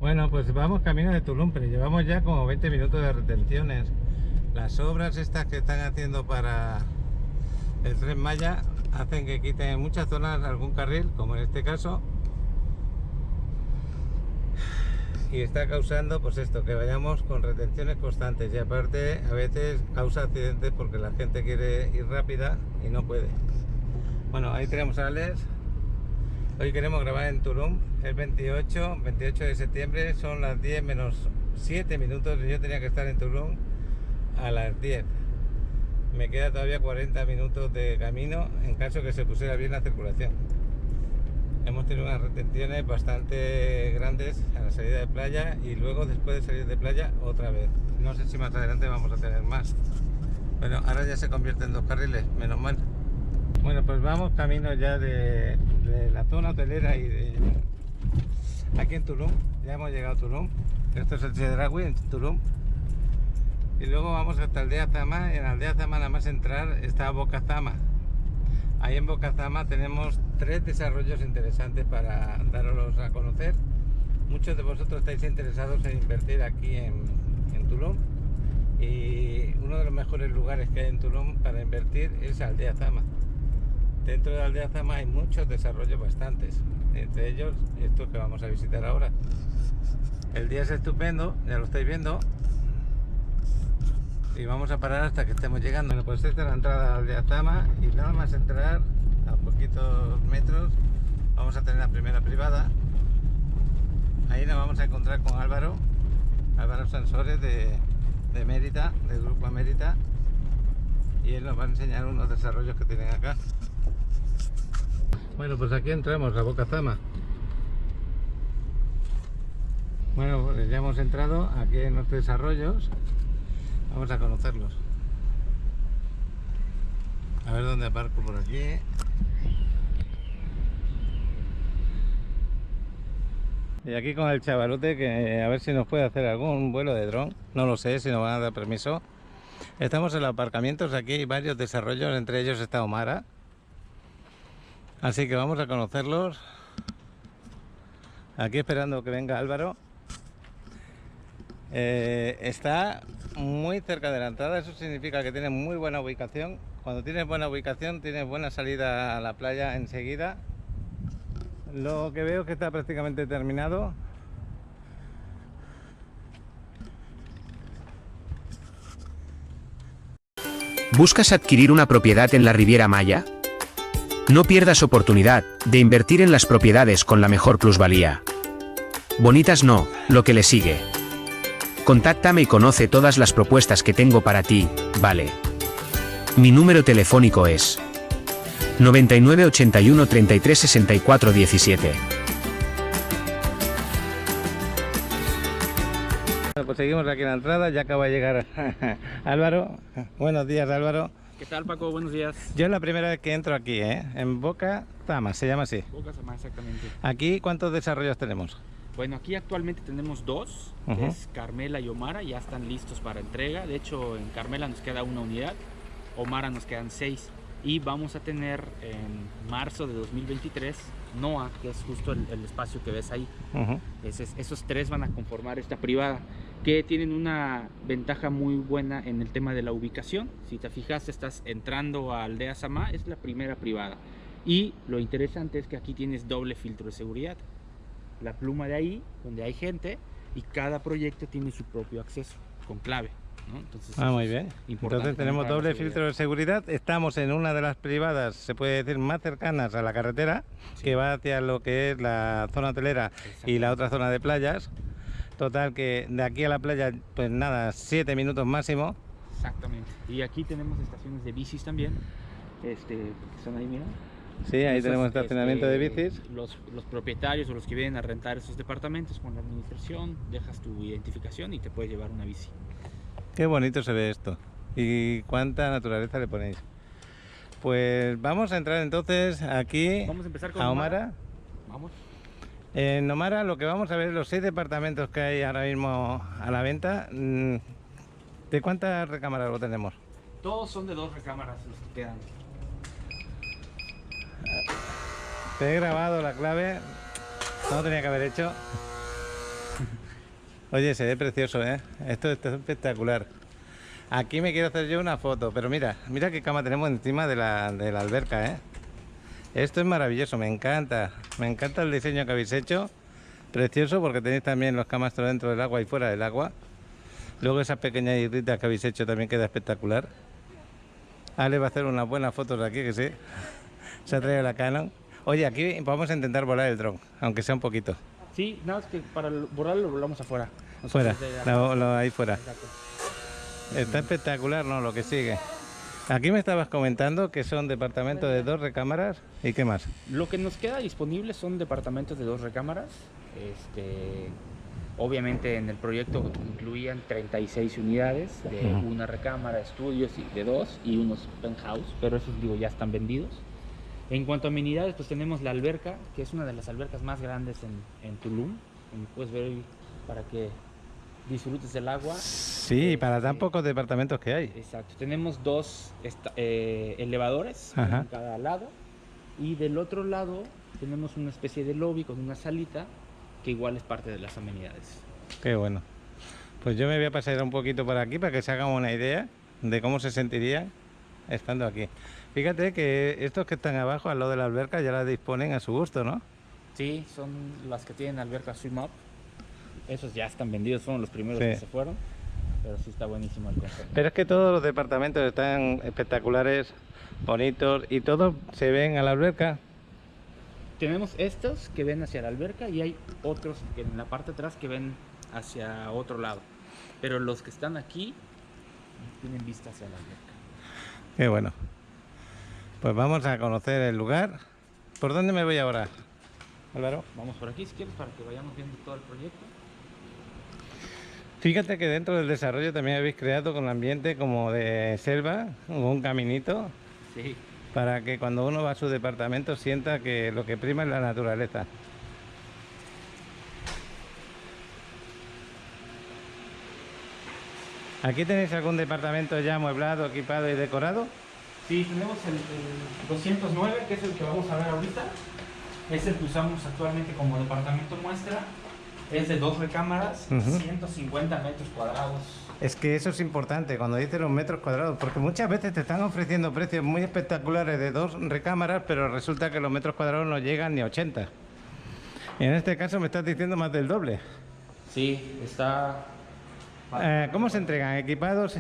Bueno, pues vamos camino de Tulum, pero llevamos ya como 20 minutos de retenciones. Las obras estas que están haciendo para el Tren Maya hacen que quiten en muchas zonas algún carril, como en este caso, y está causando pues esto, que vayamos con retenciones constantes, y aparte a veces causa accidentes porque la gente quiere ir rápida y no puede. Bueno, ahí tenemos a Alex. Hoy queremos grabar en Tulum, el 28 de septiembre, son las 10 menos 7 minutos y yo tenía que estar en Tulum a las 10. Me queda todavía 40 minutos de camino en caso que se pusiera bien la circulación. Hemos tenido unas retenciones bastante grandes a la salida de playa y luego después de salir de playa otra vez. No sé si más adelante vamos a tener más. Bueno, ahora ya se convierte en 2 carriles, menos mal. Bueno, pues vamos camino ya de la zona hotelera y de aquí en Tulum. Ya hemos llegado a Tulum. Esto es el Chedraui en Tulum. Y luego vamos hasta Aldea Zama. En Aldea Zama, nada más entrar, está Boca Zama. Ahí en Boca Zama tenemos 3 desarrollos interesantes para darlos a conocer. Muchos de vosotros estáis interesados en invertir aquí en Tulum. Y uno de los mejores lugares que hay en Tulum para invertir es Aldea Zama. Dentro de Aldea Zama hay muchos desarrollos, bastantes, entre ellos estos que vamos a visitar ahora. El día es estupendo, ya lo estáis viendo, y vamos a parar hasta que estemos llegando. Bueno, pues esta es la entrada a Aldea Zama y nada más entrar a poquitos metros vamos a tener la primera privada. Ahí nos vamos a encontrar con Álvaro Sansores de Mérita, del grupo Mérita, y él nos va a enseñar unos desarrollos que tienen acá. Bueno, pues aquí entramos a Boca Zama. Bueno, pues ya hemos entrado aquí en los desarrollos. Vamos a conocerlos. A ver dónde aparco por aquí. Y aquí con el chavalote, que a ver si nos puede hacer algún vuelo de dron. No lo sé, si nos van a dar permiso. Estamos en los aparcamientos, aquí hay varios desarrollos, entre ellos está Omara. Así que vamos a conocerlos. Aquí esperando que venga Álvaro. Está muy cerca de la entrada, eso significa que tiene muy buena ubicación. Cuando tienes buena ubicación, tienes buena salida a la playa enseguida. Lo que veo es que está prácticamente terminado. ¿Buscas adquirir una propiedad en la Riviera Maya? No pierdas oportunidad de invertir en las propiedades con la mejor plusvalía. Bonitas no, lo que le sigue. Contáctame y conoce todas las propuestas que tengo para ti, vale. Mi número telefónico es 99 81 33 64 17. Bueno, pues seguimos aquí en la entrada, ya acaba de llegar Álvaro. Buenos días, Álvaro. ¿Qué tal, Paco? Buenos días. Yo es la primera vez que entro aquí, en Boca Zama, se llama así. Boca Zama, exactamente. Aquí, ¿cuántos desarrollos tenemos? Bueno, aquí actualmente tenemos 2, que es Carmela y Omara, ya están listos para entrega. De hecho, en Carmela nos queda 1 unidad, Omara nos quedan 6. Y vamos a tener en marzo de 2023 Noa, que es justo el espacio que ves ahí. Esos 3 van a conformar esta privada, que tienen una ventaja muy buena en el tema de la ubicación. Si te fijas, estás entrando a Aldea Zama, es la primera privada. Y lo interesante es que aquí tienes doble filtro de seguridad. La pluma de ahí, donde hay gente, y cada proyecto tiene su propio acceso con clave, ¿no? Entonces, muy bien. Entonces tenemos doble filtro de seguridad. Estamos en una de las privadas, se puede decir, más cercanas a la carretera, sí, que va hacia lo que es la zona hotelera y la otra zona de playas. Total que de aquí a la playa, pues nada, 7 minutos máximo. Exactamente. Y aquí tenemos estaciones de bicis también, que son ahí, mira. Sí, ahí tenemos estacionamiento de bicis. Los propietarios o los que vienen a rentar esos departamentos con la administración, dejas tu identificación y te puedes llevar una bici. Qué bonito se ve esto. ¿Y cuánta naturaleza le ponéis? Pues vamos a entrar entonces aquí. Vamos a empezar con Omara. Vamos. En Omara lo que vamos a ver es los 6 departamentos que hay ahora mismo a la venta. ¿De cuántas recámaras lo tenemos? Todos son de 2 recámaras los que quedan. Te he grabado la clave, no tenía que haber hecho. Oye, se ve precioso, ¿eh? Esto está espectacular. Aquí me quiero hacer yo una foto, pero mira, mira qué cama tenemos encima de la alberca, ¿eh? Esto es maravilloso, me encanta el diseño que habéis hecho. Precioso, porque tenéis también los camastros dentro del agua y fuera del agua. Luego esas pequeñas islitas que habéis hecho también queda espectacular. Ale va a hacer unas buenas fotos de aquí, que sí. Se ha traído la Canon. Oye, aquí vamos a intentar volar el dron, aunque sea un poquito. Sí, nada más que para volarlo lo volamos afuera. Fuera, ahí fuera. Exacto. Está espectacular, ¿no? Lo que sigue. Aquí me estabas comentando que son departamentos de 2 recámaras. ¿Y qué más? Lo que nos queda disponible son departamentos de 2 recámaras. Obviamente en el proyecto incluían 36 unidades de una recámara, estudios y de 2 y unos penthouse, pero esos digo ya están vendidos. En cuanto a amenidades, pues tenemos la alberca, que es una de las albercas más grandes en Tulum, como puedes ver hoy, para que disfrutes del agua. Sí, para tan pocos departamentos que hay. Exacto, tenemos 2 elevadores en cada lado, y del otro lado tenemos una especie de lobby con una salita que igual es parte de las amenidades. Qué bueno. Pues yo me voy a pasar un poquito por aquí para que se hagan una idea de cómo se sentirían estando aquí. Fíjate que estos que están abajo al lado de la alberca ya las disponen a su gusto, ¿no? Sí, son las que tienen alberca swim up. Esos ya están vendidos, fueron los primeros Sí. que se fueron, pero sí está buenísimo el concepto. Pero es que todos los departamentos están espectaculares, bonitos, y todos se ven a la alberca. Tenemos estos que ven hacia la alberca y hay otros que en la parte de atrás que ven hacia otro lado. Pero los que están aquí tienen vista hacia la alberca. Qué bueno. Pues vamos a conocer el lugar. ¿Por dónde me voy ahora, Álvaro? Vamos por aquí si quieres para que vayamos viendo todo el proyecto. Fíjate que dentro del desarrollo también habéis creado con un ambiente como de selva, un caminito, Sí. para que cuando uno va a su departamento sienta que lo que prima es la naturaleza. ¿Aquí tenéis algún departamento ya amueblado, equipado y decorado? Sí, tenemos el 209, que es el que vamos a ver ahorita. Es el que usamos actualmente como departamento muestra. Es de 2 recámaras, 150 metros cuadrados. Es que eso es importante cuando dices los metros cuadrados, porque muchas veces te están ofreciendo precios muy espectaculares de 2 recámaras, pero resulta que los metros cuadrados no llegan ni a 80. Y en este caso me estás diciendo más del doble. Sí, está... ¿Cómo se entregan? ¿Equipados?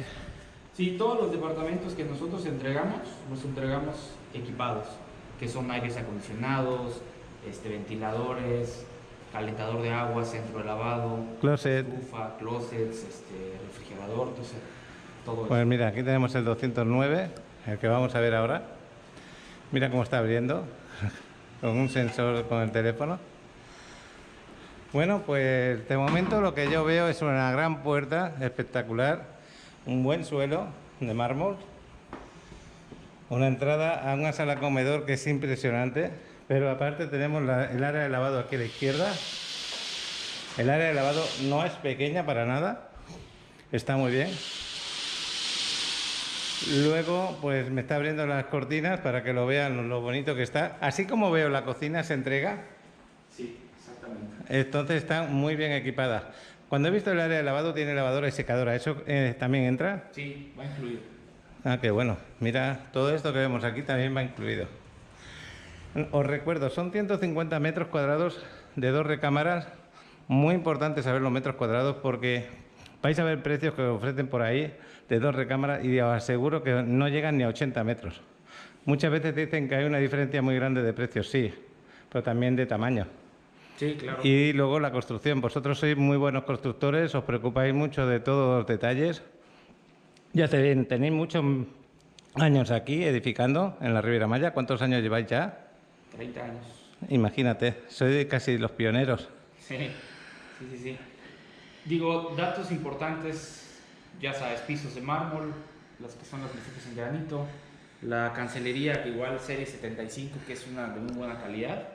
Sí, todos los departamentos que nosotros entregamos, los entregamos equipados, que son aires acondicionados, ventiladores, calentador de agua, centro de lavado, Closet. estufa, closets, refrigerador, entonces, todo Pues eso. mira, aquí tenemos el 209, el que vamos a ver ahora. Mira cómo está abriendo, con un sensor con el teléfono. Bueno, pues de momento lo que yo veo es una gran puerta espectacular, un buen suelo de mármol, una entrada a una sala comedor que es impresionante, pero aparte tenemos el área de lavado aquí a la izquierda. El área de lavado no es pequeña para nada, está muy bien. Luego pues me está abriendo las cortinas para que lo vean lo bonito que está. Así como veo la cocina se entrega. Sí, exactamente. Entonces está muy bien equipada. Cuando he visto el área de lavado tiene lavadora y secadora. ¿Eso también entra? Sí, va incluido. Ah, qué bueno. Mira, todo esto que vemos aquí también va incluido. Os recuerdo, son 150 metros cuadrados de 2 recámaras. Muy importante saber los metros cuadrados porque vais a ver precios que ofrecen por ahí de 2 recámaras y os aseguro que no llegan ni a 80 metros. Muchas veces dicen que hay una diferencia muy grande de precios, sí, pero también de tamaño. Sí, claro. Y luego la construcción. Vosotros sois muy buenos constructores, os preocupáis mucho de todos los detalles. Ya tenéis muchos años aquí edificando en la Riviera Maya. ¿Cuántos años lleváis ya? 30 años. Imagínate, sois casi los pioneros. Sí, sí, sí. Digo, datos importantes, ya sabes, pisos de mármol, las que son las mesetas en granito, la cancelería, que igual serie 75, que es una de muy buena calidad.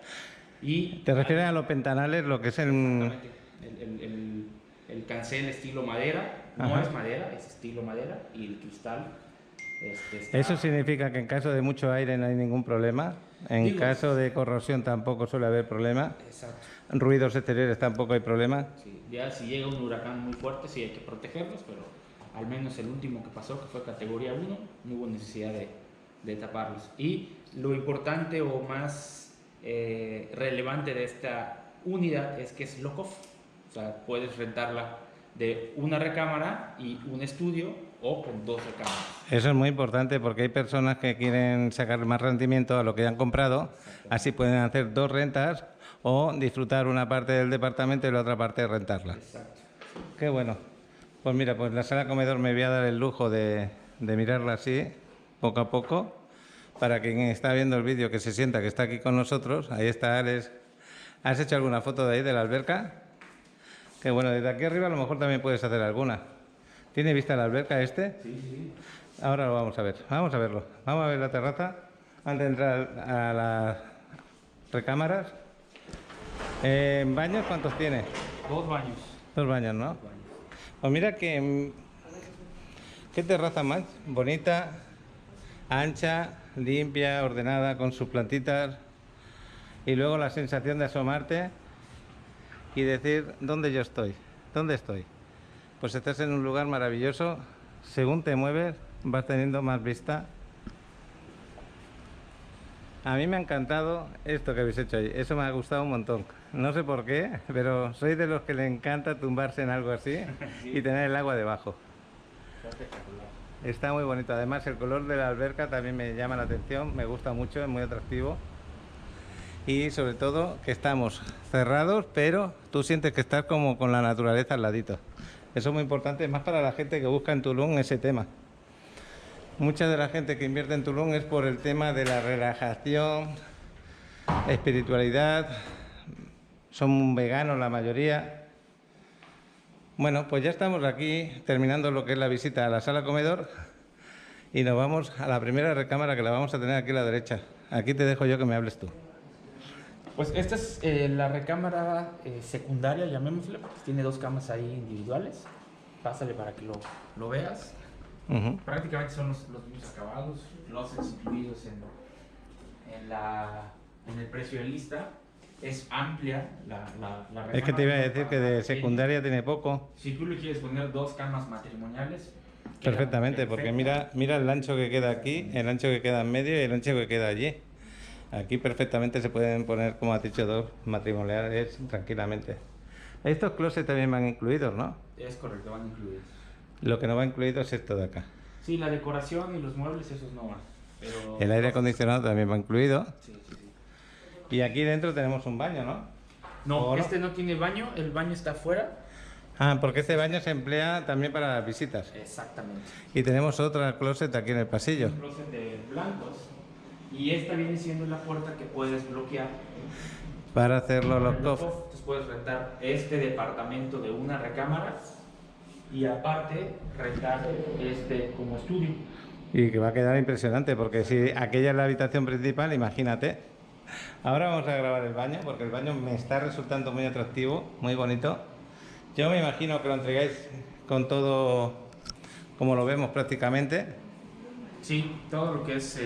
Y ¿Te refieres a los ventanales, lo que es el...? exactamente, el cancel estilo madera, no Ajá. es madera, es estilo madera, y el cristal Eso significa que en caso de mucho aire no hay ningún problema. En caso de corrosión tampoco suele haber problema. Exacto. Ruidos exteriores tampoco hay problema. Sí, ya si llega un huracán muy fuerte sí hay que protegerlos, pero al menos el último que pasó, que fue categoría 1, no hubo necesidad de taparlos. Y lo importante o más relevante de esta unidad es que es lock-off. O sea, puedes rentarla de una recámara y un estudio o con 2 recámaras. Eso es muy importante porque hay personas que quieren sacar más rendimiento a lo que ya han comprado. Así pueden hacer 2 rentas o disfrutar una parte del departamento y la otra parte rentarla. Exacto. Qué bueno. Pues mira, pues la sala comedor me voy a dar el lujo de mirarla así, poco a poco, para quien está viendo el vídeo que se sienta que está aquí con nosotros. Ahí está Alex. ¿Has hecho alguna foto de ahí de la alberca? Que bueno, desde aquí arriba a lo mejor también puedes hacer alguna. ¿Tiene vista la alberca este? Sí, sí. Ahora lo vamos a ver. Vamos a verlo. Vamos a ver la terraza antes de entrar a las recámaras. ¿Baños cuántos tiene? 2 baños. 2 baños, ¿no? 2 baños. Pues mira que... ¿Qué terraza más? Bonita, ancha, limpia, ordenada, con sus plantitas. Y luego la sensación de asomarte y decir, ¿dónde yo estoy? ¿Dónde estoy? Pues estás en un lugar maravilloso. Según te mueves, vas teniendo más vista. A mí me ha encantado esto que habéis hecho ahí. Eso me ha gustado un montón. No sé por qué, pero soy de los que le encanta tumbarse en algo así y tener el agua debajo. Espectacular. Está muy bonito. Además, el color de la alberca también me llama la atención. Me gusta mucho, es muy atractivo. Y sobre todo que estamos cerrados, pero tú sientes que estás como con la naturaleza al ladito. Eso es muy importante, más para la gente que busca en Tulum ese tema. Mucha de la gente que invierte en Tulum es por el tema de la relajación, espiritualidad. Son veganos la mayoría. Bueno, pues ya estamos aquí terminando lo que es la visita a la sala comedor y nos vamos a la primera recámara que la vamos a tener aquí a la derecha. Aquí te dejo yo que me hables tú. Pues esta es la recámara secundaria, llamémosle, porque tiene 2 camas ahí individuales. Pásale para que lo veas. Prácticamente son los mismos acabados, closets incluidos en el precio de lista. Es amplia la recámara. Es que te iba a decir que de secundaria tiene poco. Si tú le quieres poner 2 camas matrimoniales, Perfectamente, porque mira el ancho que queda aquí, el ancho que queda en medio y el ancho que queda allí. Aquí perfectamente se pueden poner, como has dicho, 2 matrimoniales tranquilamente. Estos closets también van incluidos, ¿no? Es correcto, van incluidos. Lo que no va incluido es esto de acá. Sí, la decoración y los muebles, esos no van. Pero El aire acondicionado también va incluido. Sí, sí, sí. Y aquí dentro tenemos un baño, ¿no? No, ¿O no? este no tiene baño, el baño está afuera. Ah, porque este baño se emplea también para las visitas. Exactamente. Y tenemos otra closet aquí en el pasillo. Un closet de blancos. Y esta viene siendo la puerta que puedes bloquear. Para hacerlo los cofres. Entonces puedes rentar este departamento de una recámara y aparte rentar este como estudio. Y que va a quedar impresionante, porque si aquella es la habitación principal, imagínate. Ahora vamos a grabar el baño, porque el baño me está resultando muy atractivo, muy bonito. Yo me imagino que lo entregáis con todo como lo vemos prácticamente. Sí, todo lo que es,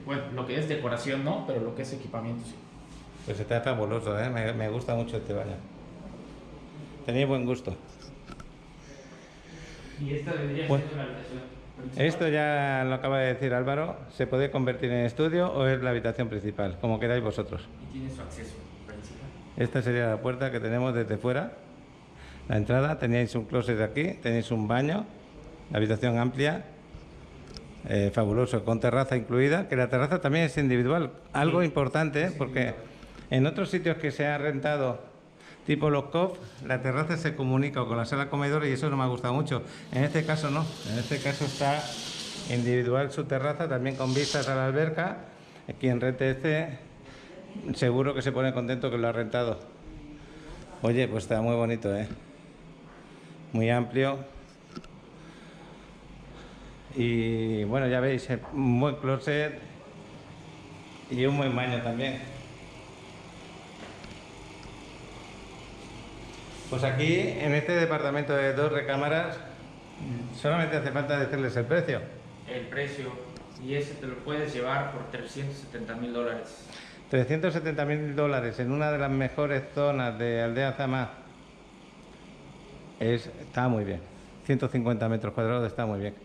bueno, lo que es decoración no, pero lo que es equipamiento sí. Pues está fabuloso, ¿eh? Me gusta mucho este baño. Tenéis buen gusto. Y esta vendría Bueno, siendo la habitación principal. Esto ya lo acaba de decir Álvaro, ¿se puede convertir en estudio o es la habitación principal? Como queráis vosotros. Y tiene su acceso principal. Esta sería la puerta que tenemos desde fuera. La entrada, teníais un closet aquí, tenéis un baño, la habitación amplia, fabuloso, con terraza incluida, que la terraza también es individual. Algo importante, porque en otros sitios que se ha rentado, tipo los COF, la terraza se comunica con la sala comedor y eso no me ha gustado mucho. En este caso no, en este caso está individual su terraza, también con vistas a la alberca. Quien rente este, seguro que se pone contento que lo ha rentado. Oye, pues está muy bonito, ¿eh? Muy amplio. Y bueno, ya veis, un buen closet y un buen baño también. Pues aquí, en este departamento de 2 recámaras, solamente hace falta decirles el precio. el precio, y ese te lo puedes llevar por $370,000. $370,000 en una de las mejores zonas de Aldea Zama. Está muy bien. 150 metros cuadrados está muy bien.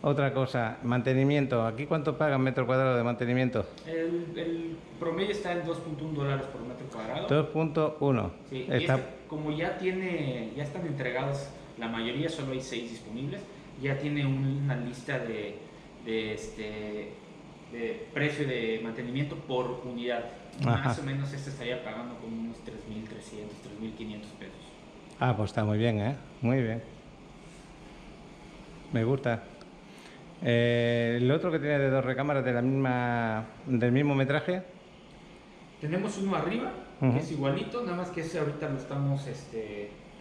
Otra cosa, mantenimiento. ¿Aquí cuánto pagan metro cuadrado de mantenimiento? El promedio está en $2.1 por metro cuadrado. 2.1. Sí, y Está... como ya están entregados, la mayoría, solo hay 6 disponibles, ya tiene una lista de precio de mantenimiento por unidad. Ajá. Más o menos este estaría pagando como unos 3,300, 3,500 pesos. Ah, pues está muy bien, ¿eh? Muy bien. Me gusta. El otro que tiene de 2 recámaras del mismo metraje. Tenemos uno arriba, que es igualito, nada más que ese ahorita lo estamos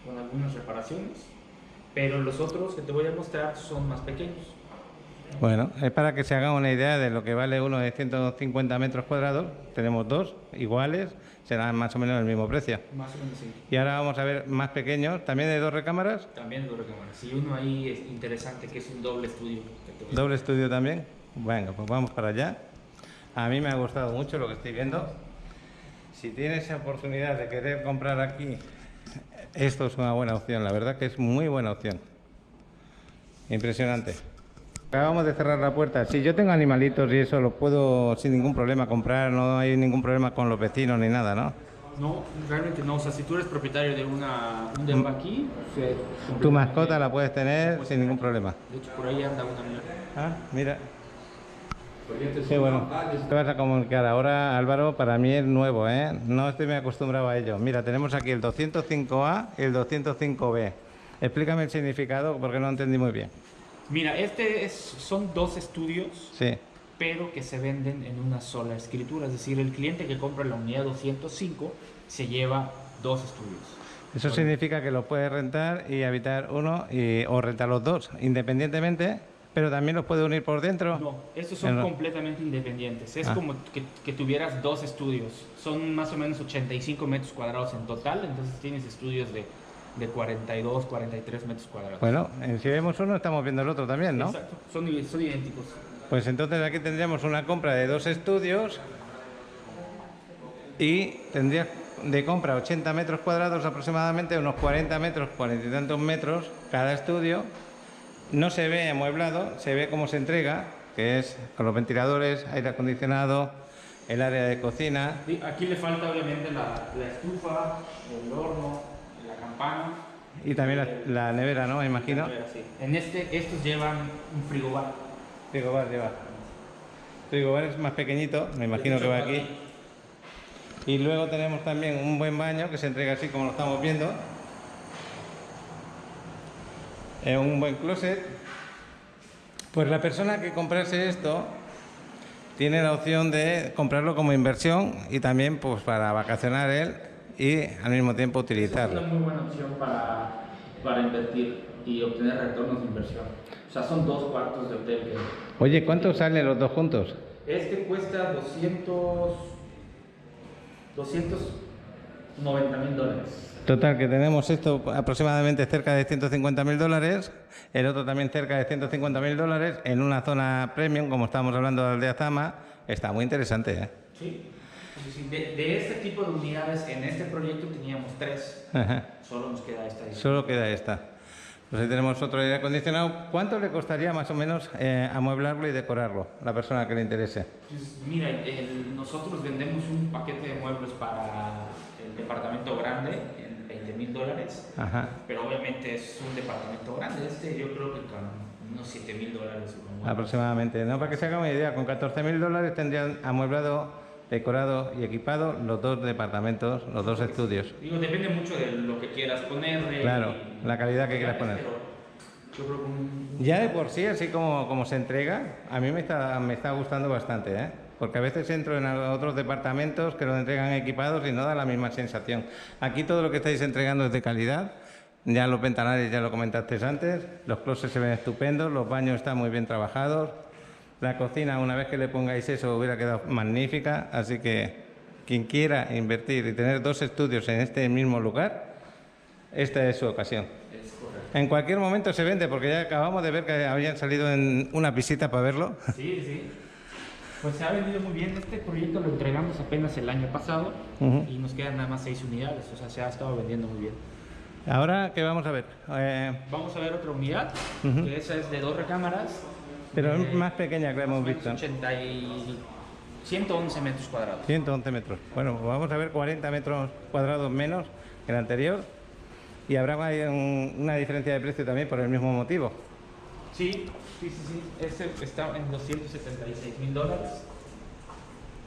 con algunas reparaciones, pero los otros que te voy a mostrar son más pequeños. Bueno, es para que se hagan una idea de lo que vale uno de 150 metros cuadrados. Tenemos 2 iguales, serán más o menos el mismo precio. Más o menos sí. Y ahora vamos a ver más pequeños, también de 2 recámaras. También de 2 recámaras. Y uno ahí es interesante, que es un doble estudio. Doble estudio también. Venga, pues vamos para allá. A mí me ha gustado mucho lo que estoy viendo. Si tienes esa oportunidad de querer comprar aquí, esto es una buena opción. La verdad que es muy buena opción. Impresionante. Acabamos de cerrar la puerta. Si yo tengo animalitos y eso, los puedo sin ningún problema comprar. No hay ningún problema con los vecinos ni nada, ¿no? No, realmente no. O sea, si tú eres propietario de un depa aquí, tu mascota la puedes tener sin ningún problema. De hecho, por ahí anda una mía. Ah, mira. Qué bueno. Te vas a comunicar ahora, Álvaro, para mí es nuevo, ¿eh? No estoy muy acostumbrado a ello. Mira, tenemos aquí el 205A y el 205B. Explícame el significado porque no entendí muy bien. Mira, son 2 estudios, Sí. pero que se venden en una sola escritura. Es decir, el cliente que compra la unidad 205 se lleva 2 estudios. Eso significa que los puede rentar y habitar uno o rentar los 2 independientemente, pero también los puede unir por dentro. No, estos son completamente independientes. Es como que tuvieras 2 estudios. Son más o menos 85 metros cuadrados en total, entonces tienes estudios de 42, 43 metros cuadrados. Bueno, si vemos uno estamos viendo el otro también, ¿no? Exacto, son idénticos. Pues entonces aquí tendríamos una compra de 2 estudios y tendría de compra 80 metros cuadrados aproximadamente, unos 40 metros, 40 y tantos metros cada estudio. No se ve amueblado, se ve cómo se entrega, que es con los ventiladores, aire acondicionado, el área de cocina. Sí, aquí le falta obviamente la estufa, el horno, la campana. Y también la nevera, ¿no? Me imagino. Nevera, sí. En estos llevan un frigobar. Frigobar lleva. Frigobar es más pequeñito, me imagino que va aquí. Y luego tenemos también un buen baño que se entrega así como lo estamos viendo. Un buen closet. Pues la persona que comprase esto tiene la opción de comprarlo como inversión y también pues para vacacionar él y al mismo tiempo utilizarlo. Es una muy buena opción para invertir y obtener retornos de inversión. O sea, son 2 cuartos de hotel. Oye, ¿cuánto salen los 2 juntos? Este cuesta $290,000. Total, que tenemos esto aproximadamente cerca de $150,000, el otro también cerca de $150,000 en una zona premium, como estamos hablando de Aldea Zama. Está muy interesante, ¿eh? Sí. De este tipo de unidades en este proyecto teníamos 3. Ajá. Solo nos queda esta. Solo queda esta. Pues ahí tenemos otro aire acondicionado. ¿Cuánto le costaría más o menos amueblarlo y decorarlo a la persona que le interese? Pues mira, nosotros vendemos un paquete de muebles para el departamento grande en $20,000. Ajá. Pero obviamente es un departamento grande. Yo creo que con unos $7,000. Aproximadamente. No, para que se haga una idea, con $14,000 tendrían amueblado, decorado y equipado los 2 departamentos, los 2 estudios. Digo, depende mucho de lo que quieras ponerle. Claro, la calidad que quieras poner. Yo creo que Ya de por sí, así como se entrega, a mí me está gustando bastante, ¿eh? Porque a veces entro en otros departamentos que los entregan equipados y no da la misma sensación. Aquí todo lo que estáis entregando es de calidad. Ya los ventanales ya lo comentaste antes, los closets se ven estupendos, los baños están muy bien trabajados. La cocina, una vez que le pongáis eso, hubiera quedado magnífica, así que quien quiera invertir y tener 2 estudios en este mismo lugar, esta es su ocasión. es correcto. En cualquier momento se vende, porque ya acabamos de ver que habían salido en una visita para verlo. Sí, sí. Pues se ha vendido muy bien. Este proyecto lo entregamos apenas el año pasado y nos quedan nada más 6 unidades. O sea, se ha estado vendiendo muy bien. Ahora, ¿qué vamos a ver? Vamos a ver otra unidad, que esa es de 2 recámaras. Pero es más pequeña que la hemos visto. 111 metros cuadrados. 111 metros. Bueno, pues vamos a ver 40 metros cuadrados menos que el anterior. Y habrá una diferencia de precio también por el mismo motivo. Sí, sí, sí, sí. Este está en $276,000.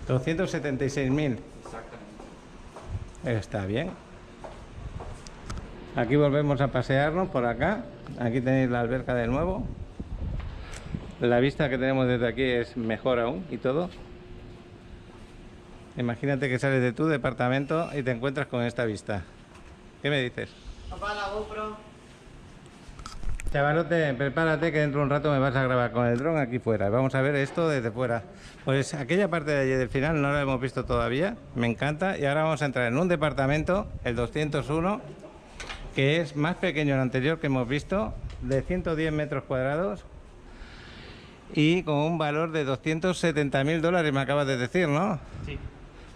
276.000. Exactamente. Está bien. Aquí volvemos a pasearnos por acá. Aquí tenéis la alberca de nuevo. La vista que tenemos desde aquí es mejor aún y todo. Imagínate que sales de tu departamento y te encuentras con esta vista. ¿Qué me dices? Papá, la GoPro. Chavalote, prepárate que dentro de un rato me vas a grabar con el dron aquí fuera. Vamos a ver esto desde fuera. Pues aquella parte de allí del final no la hemos visto todavía. Me encanta. Y ahora vamos a entrar en un departamento, el 201, que es más pequeño el anterior que hemos visto, de 110 metros cuadrados y con un valor de $270.000, me acabas de decir, ¿no? Sí.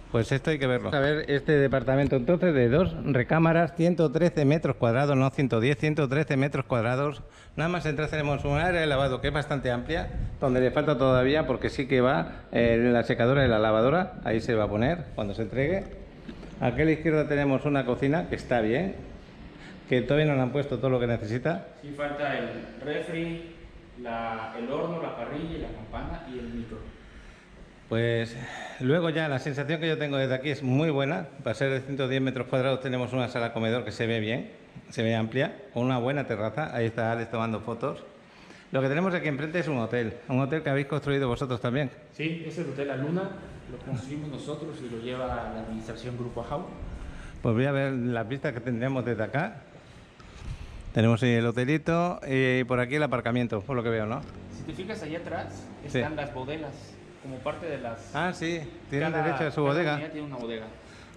Pues esto hay que verlo. A ver este departamento entonces de 2 recámaras, 113 metros cuadrados, no 110, 113 metros cuadrados. Nada más entrar tenemos un área de lavado que es bastante amplia, donde le falta todavía porque sí que va la secadora y la lavadora, ahí se va a poner cuando se entregue. Aquí a la izquierda tenemos una cocina que está bien, que todavía no le han puesto todo lo que necesita. Sí, falta el refri, el horno, la parrilla, la campana y el micro. Pues luego ya la sensación que yo tengo desde aquí es muy buena. Para ser de 110 metros cuadrados tenemos una sala comedor que se ve bien, se ve amplia, con una buena terraza. Ahí está Alex tomando fotos. Lo que tenemos aquí enfrente es un hotel que habéis construido vosotros también. Sí, es el Hotel La Luna, lo construimos nosotros y lo lleva la administración Grupo Ajau. Pues voy a ver las vistas que tendríamos desde acá. Tenemos ahí el hotelito y por aquí el aparcamiento, por lo que veo, ¿no? Si te fijas allá atrás, están las bodegas, como parte de las... Ah, sí, tienen derecho a su bodega. Cada tiene una bodega.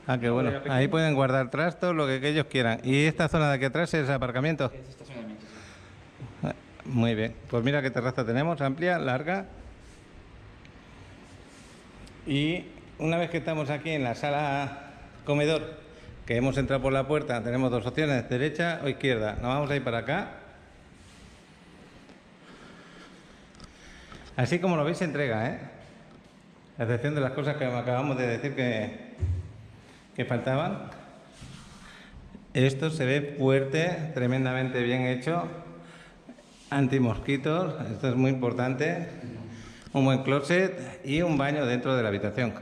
Ah, qué bueno. Ahí pueden guardar trastos, lo que ellos quieran. ¿Y esta zona de aquí atrás es aparcamiento? Es estacionamiento, sí. Muy bien. Pues mira qué terraza tenemos, amplia, larga. Y una vez que estamos aquí en la sala comedor, que hemos entrado por la puerta, tenemos 2 opciones, derecha o izquierda. Nos vamos a ir para acá. Así como lo veis, se entrega, ¿eh? A excepción de las cosas que acabamos de decir que faltaban. Esto se ve fuerte, tremendamente bien hecho. Antimosquitos, esto es muy importante. Un buen closet y un baño dentro de la habitación.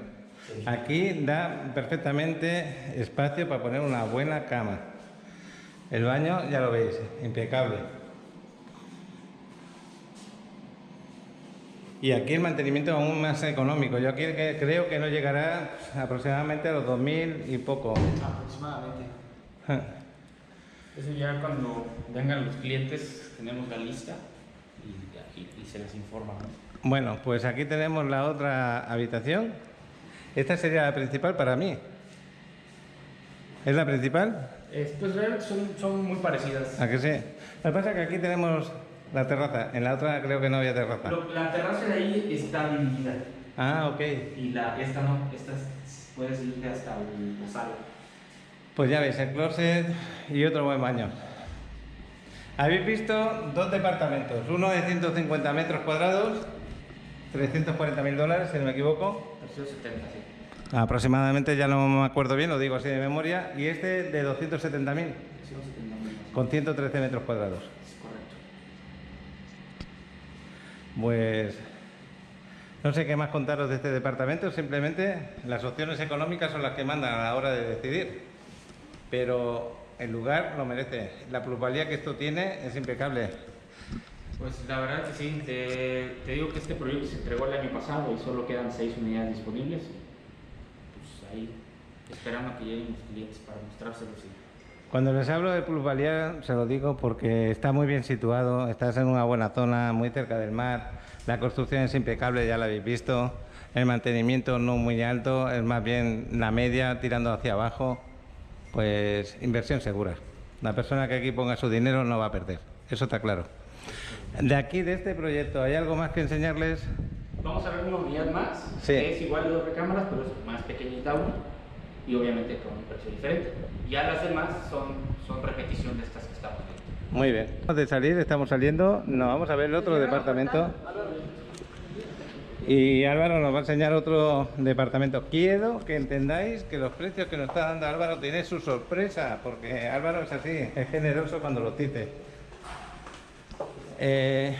Aquí da perfectamente espacio para poner una buena cama. El baño, ya lo veis, impecable. Y aquí el mantenimiento aún más económico. Yo aquí creo que no llegará aproximadamente a los 2.000 y poco. Aproximadamente. Eso ya cuando vengan los clientes tenemos la lista y se les informa, ¿no? Bueno, pues aquí tenemos la otra habitación. Esta sería la principal para mí. ¿Es la principal? Pues realmente son muy parecidas. ¿A que sí? Lo que pasa es que aquí tenemos la terraza. En la otra creo que no había terraza. La terraza de ahí está dividida. Ah, ok. Y esta no. Esta puedes irte hasta la sala. Pues ya veis, el closet y otro buen baño. Habéis visto 2 departamentos. Uno de 150 metros cuadrados, $340.000, si no me equivoco. 370, sí. Aproximadamente, ya no me acuerdo bien, lo digo así de memoria. Y este de 270.000, 370.000. con 113 metros cuadrados. Es correcto. Pues no sé qué más contaros de este departamento, simplemente las opciones económicas son las que mandan a la hora de decidir. Pero el lugar lo merece. La plusvalía que esto tiene es impecable. Pues la verdad que sí, te digo que este proyecto se entregó el año pasado y solo quedan 6 unidades disponibles. Pues ahí, esperando a que lleguen los clientes para mostrárselos. Cuando les hablo de plusvalía, se lo digo porque está muy bien situado, estás en una buena zona, muy cerca del mar, la construcción es impecable, ya la habéis visto, el mantenimiento no muy alto, es más bien la media tirando hacia abajo, pues inversión segura. La persona que aquí ponga su dinero no va a perder, eso está claro. De aquí, de este proyecto, ¿hay algo más que enseñarles? Vamos a ver una unidad más, Sí. que es igual de 2 recámaras, pero es más pequeñita aún, y obviamente con un precio diferente. Ya las demás son repetición de estas que estamos viendo. Muy bien. Antes de salir, estamos saliendo, nos vamos a ver el otro departamento. Y Álvaro nos va a enseñar otro departamento. Quiero que entendáis que los precios que nos está dando Álvaro tienen su sorpresa, porque Álvaro es así, es generoso cuando los dice. El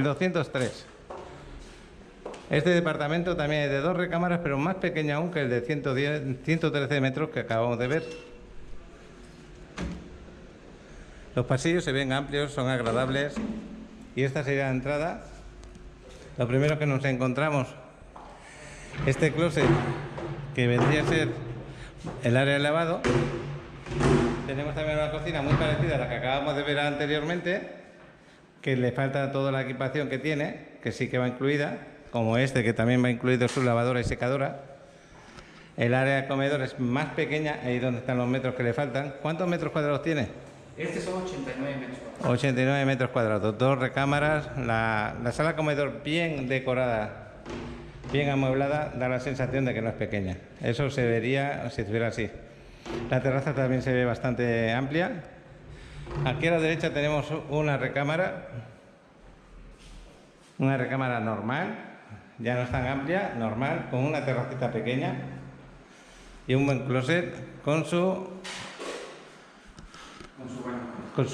203. Este departamento también es de 2 recámaras, pero más pequeño aún que el de 113 metros que acabamos de ver. Los pasillos se ven amplios, son agradables. Y esta sería la entrada. Lo primero que nos encontramos, este closet que vendría a ser el área de lavado. Tenemos también una cocina muy parecida a la que acabamos de ver anteriormente, que le falta toda la equipación que tiene, que sí que va incluida, como este que también va incluido su lavadora y secadora. El área de comedor es más pequeña, ahí donde están los metros que le faltan. ¿Cuántos metros cuadrados tiene? Este son 89 metros cuadrados. 89 metros cuadrados, 2 recámaras, la sala comedor bien decorada, bien amueblada, da la sensación de que no es pequeña. Eso se vería si estuviera así. La terraza también se ve bastante amplia. Aquí a la derecha tenemos una recámara normal, ya no es tan amplia, normal, con una terracita pequeña y un buen closet con su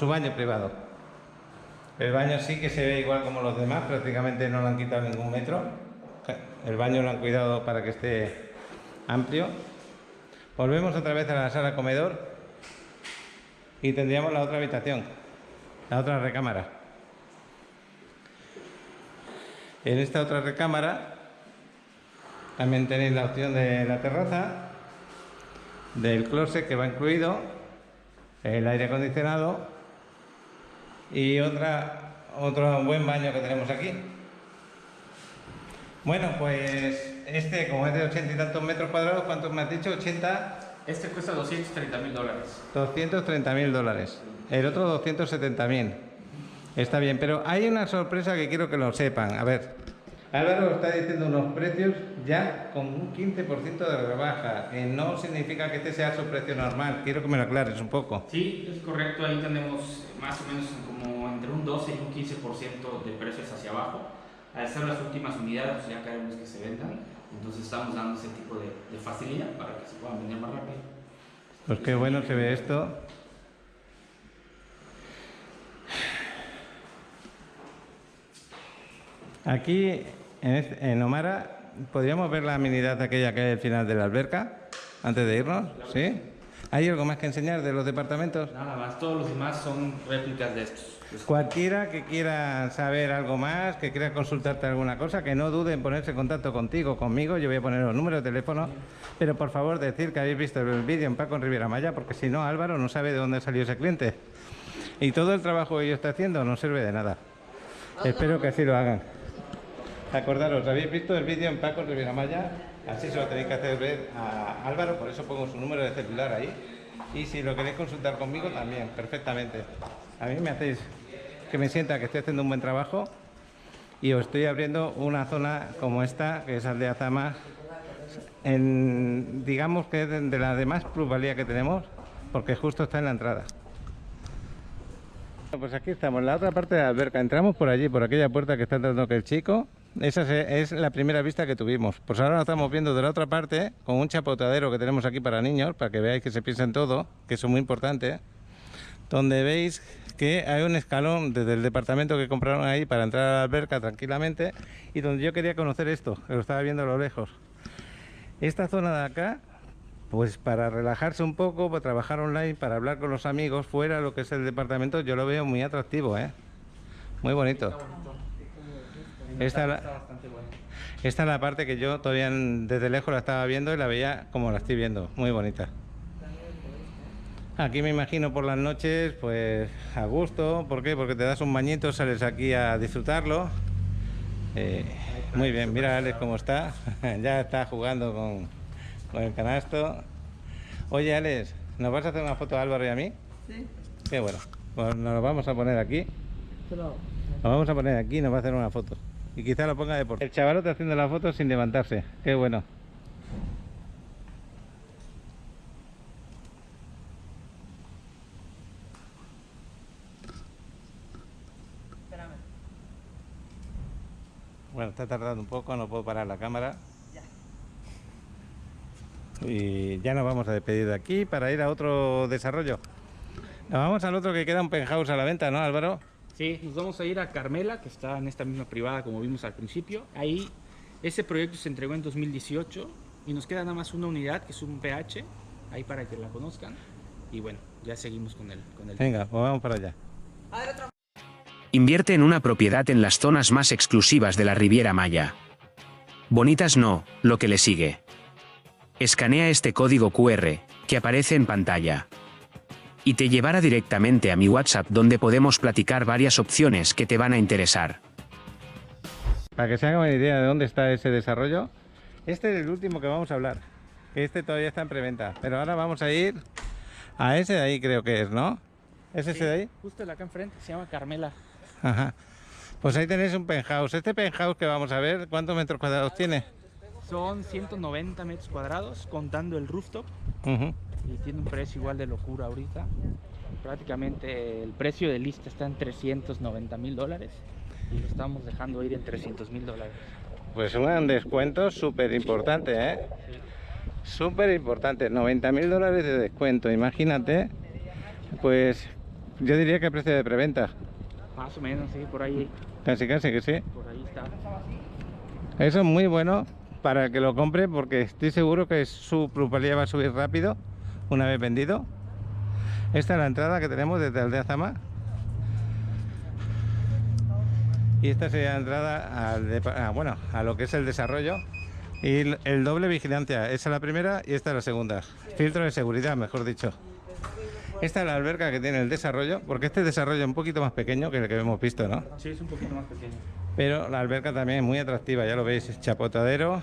baño privado. El baño sí que se ve igual como los demás, prácticamente no le han quitado ningún metro. El baño lo han cuidado para que esté amplio. Volvemos otra vez a la sala comedor y tendríamos la otra habitación, la otra recámara. En esta otra recámara también tenéis la opción de la terraza, del closet que va incluido, el aire acondicionado y otro buen baño que tenemos aquí. Bueno, pues este, como es de 80 y tantos metros cuadrados, ¿cuántos me has dicho? 80. Este cuesta $230.000. 230.000 dólares. El otro 270.000. Está bien, pero hay una sorpresa que quiero que lo sepan. A ver, Álvaro está diciendo unos precios ya con un 15% de rebaja, que no significa que este sea su precio normal. Quiero que me lo aclares un poco. Sí, es correcto. Ahí tenemos más o menos como entre un 12 y un 15% de precios hacia abajo. Al ser las últimas unidades, pues ya queremos que se vendan. Entonces estamos dando ese tipo de facilidad para que se puedan vender más rápido. Pues qué bueno se ve esto. Aquí en Omara podríamos ver la amenidad aquella que hay al final de la alberca, antes de irnos, ¿sí? ¿Hay algo más que enseñar de los departamentos? Nada más, todos los demás son réplicas de estos. Cualquiera que quiera saber algo más, que quiera consultarte alguna cosa, que no dude en ponerse en contacto contigo, conmigo. Yo voy a poner los números de teléfono, pero por favor decir que habéis visto el vídeo en Paco en Riviera Maya, porque si no Álvaro no sabe de dónde salió ese cliente. Y todo el trabajo que yo estoy haciendo no sirve de nada. Espero que así lo hagan. Acordaros, habéis visto el vídeo en Paco en Riviera Maya, así se lo tenéis que hacer ver a Álvaro, por eso pongo su número de celular ahí. Y si lo queréis consultar conmigo también, perfectamente. A mí me hacéis que me sienta que estoy haciendo un buen trabajo y os estoy abriendo una zona como esta, que es Aldea Zama, digamos que es de la demás plusvalía que tenemos, porque justo está en la entrada. Pues aquí estamos, en la otra parte de la alberca. Entramos por allí, por aquella puerta que está entrando que el chico. Esa es la primera vista que tuvimos. Pues ahora lo estamos viendo de la otra parte, con un chapoteadero que tenemos aquí para niños, para que veáis que se piensa en todo, que eso es muy importante. Donde veis que hay un escalón desde el departamento que compraron ahí para entrar a la alberca tranquilamente, y donde yo quería conocer esto, que lo estaba viendo a lo lejos. Esta zona de acá, pues para relajarse un poco, para trabajar online, para hablar con los amigos, fuera lo que es el departamento, yo lo veo muy atractivo, muy bonito. Esta es la parte que yo todavía desde lejos la estaba viendo y la veía como la estoy viendo, muy bonita. Aquí me imagino por las noches, pues a gusto. ¿Por qué? Porque te das un bañito, sales aquí a disfrutarlo. Muy bien, mira Alex cómo está. Ya está jugando con el canasto. Oye Alex, ¿nos vas a hacer una foto a Álvaro y a mí? Sí. Qué bueno. Pues nos lo vamos a poner aquí. Lo vamos a poner aquí y nos va a hacer una foto. Y quizá lo ponga de por... El chavalote haciendo la foto sin levantarse. Qué bueno. Espérame. Bueno, está tardando un poco, no puedo parar la cámara. Ya. Y ya nos vamos a despedir de aquí para ir a otro desarrollo. Nos vamos al otro que queda un penthouse a la venta, ¿no, Álvaro? Sí, nos vamos a ir a Carmela, que está en esta misma privada como vimos al principio. Ahí, ese proyecto se entregó en 2018 y nos queda nada más una unidad, que es un PH, ahí para que la conozcan. Y bueno, ya seguimos con el Venga, pues vamos para allá. A ver, otro. Invierte en una propiedad en las zonas más exclusivas de la Riviera Maya. Bonitas no, lo que le sigue. Escanea este código QR, que aparece en pantalla. Y te llevará directamente a mi WhatsApp, donde podemos platicar varias opciones que te van a interesar. Para que se hagan una idea de dónde está ese desarrollo, este es el último que vamos a hablar. Este todavía está en preventa, pero ahora vamos a ir a ese de ahí, creo que es, ¿no? ¿Es ese de ahí? Justo el acá enfrente, se llama Carmela. Ajá. Pues ahí tenéis un penthouse. Este penthouse que vamos a ver, ¿cuántos metros cuadrados tiene? Son 190 metros cuadrados, contando el rooftop. Ujú. Y tiene un precio igual de locura ahorita. Prácticamente el precio de lista está en $390,000 y lo estamos dejando ir en $300,000. Pues un descuento súper importante, ¿eh? Súper importante. $90,000 de descuento. Imagínate, pues yo diría que a precio de preventa. Más o menos, sí, por ahí Casi, casi que sí. está. Eso es muy bueno para que lo compre, porque estoy seguro que su plusvalía va a subir rápido una vez vendido. Esta es la entrada que tenemos desde Aldea Zama. Y esta sería la entrada bueno, a lo que es el desarrollo. Y el doble vigilancia. Esa es la primera y esta es la segunda. Filtro de seguridad, mejor dicho. Esta es la alberca que tiene el desarrollo, porque este desarrollo es un poquito más pequeño que el que hemos visto, ¿no? Sí, es un poquito más pequeño. Pero la alberca también es muy atractiva, ya lo veis, es chapotadero.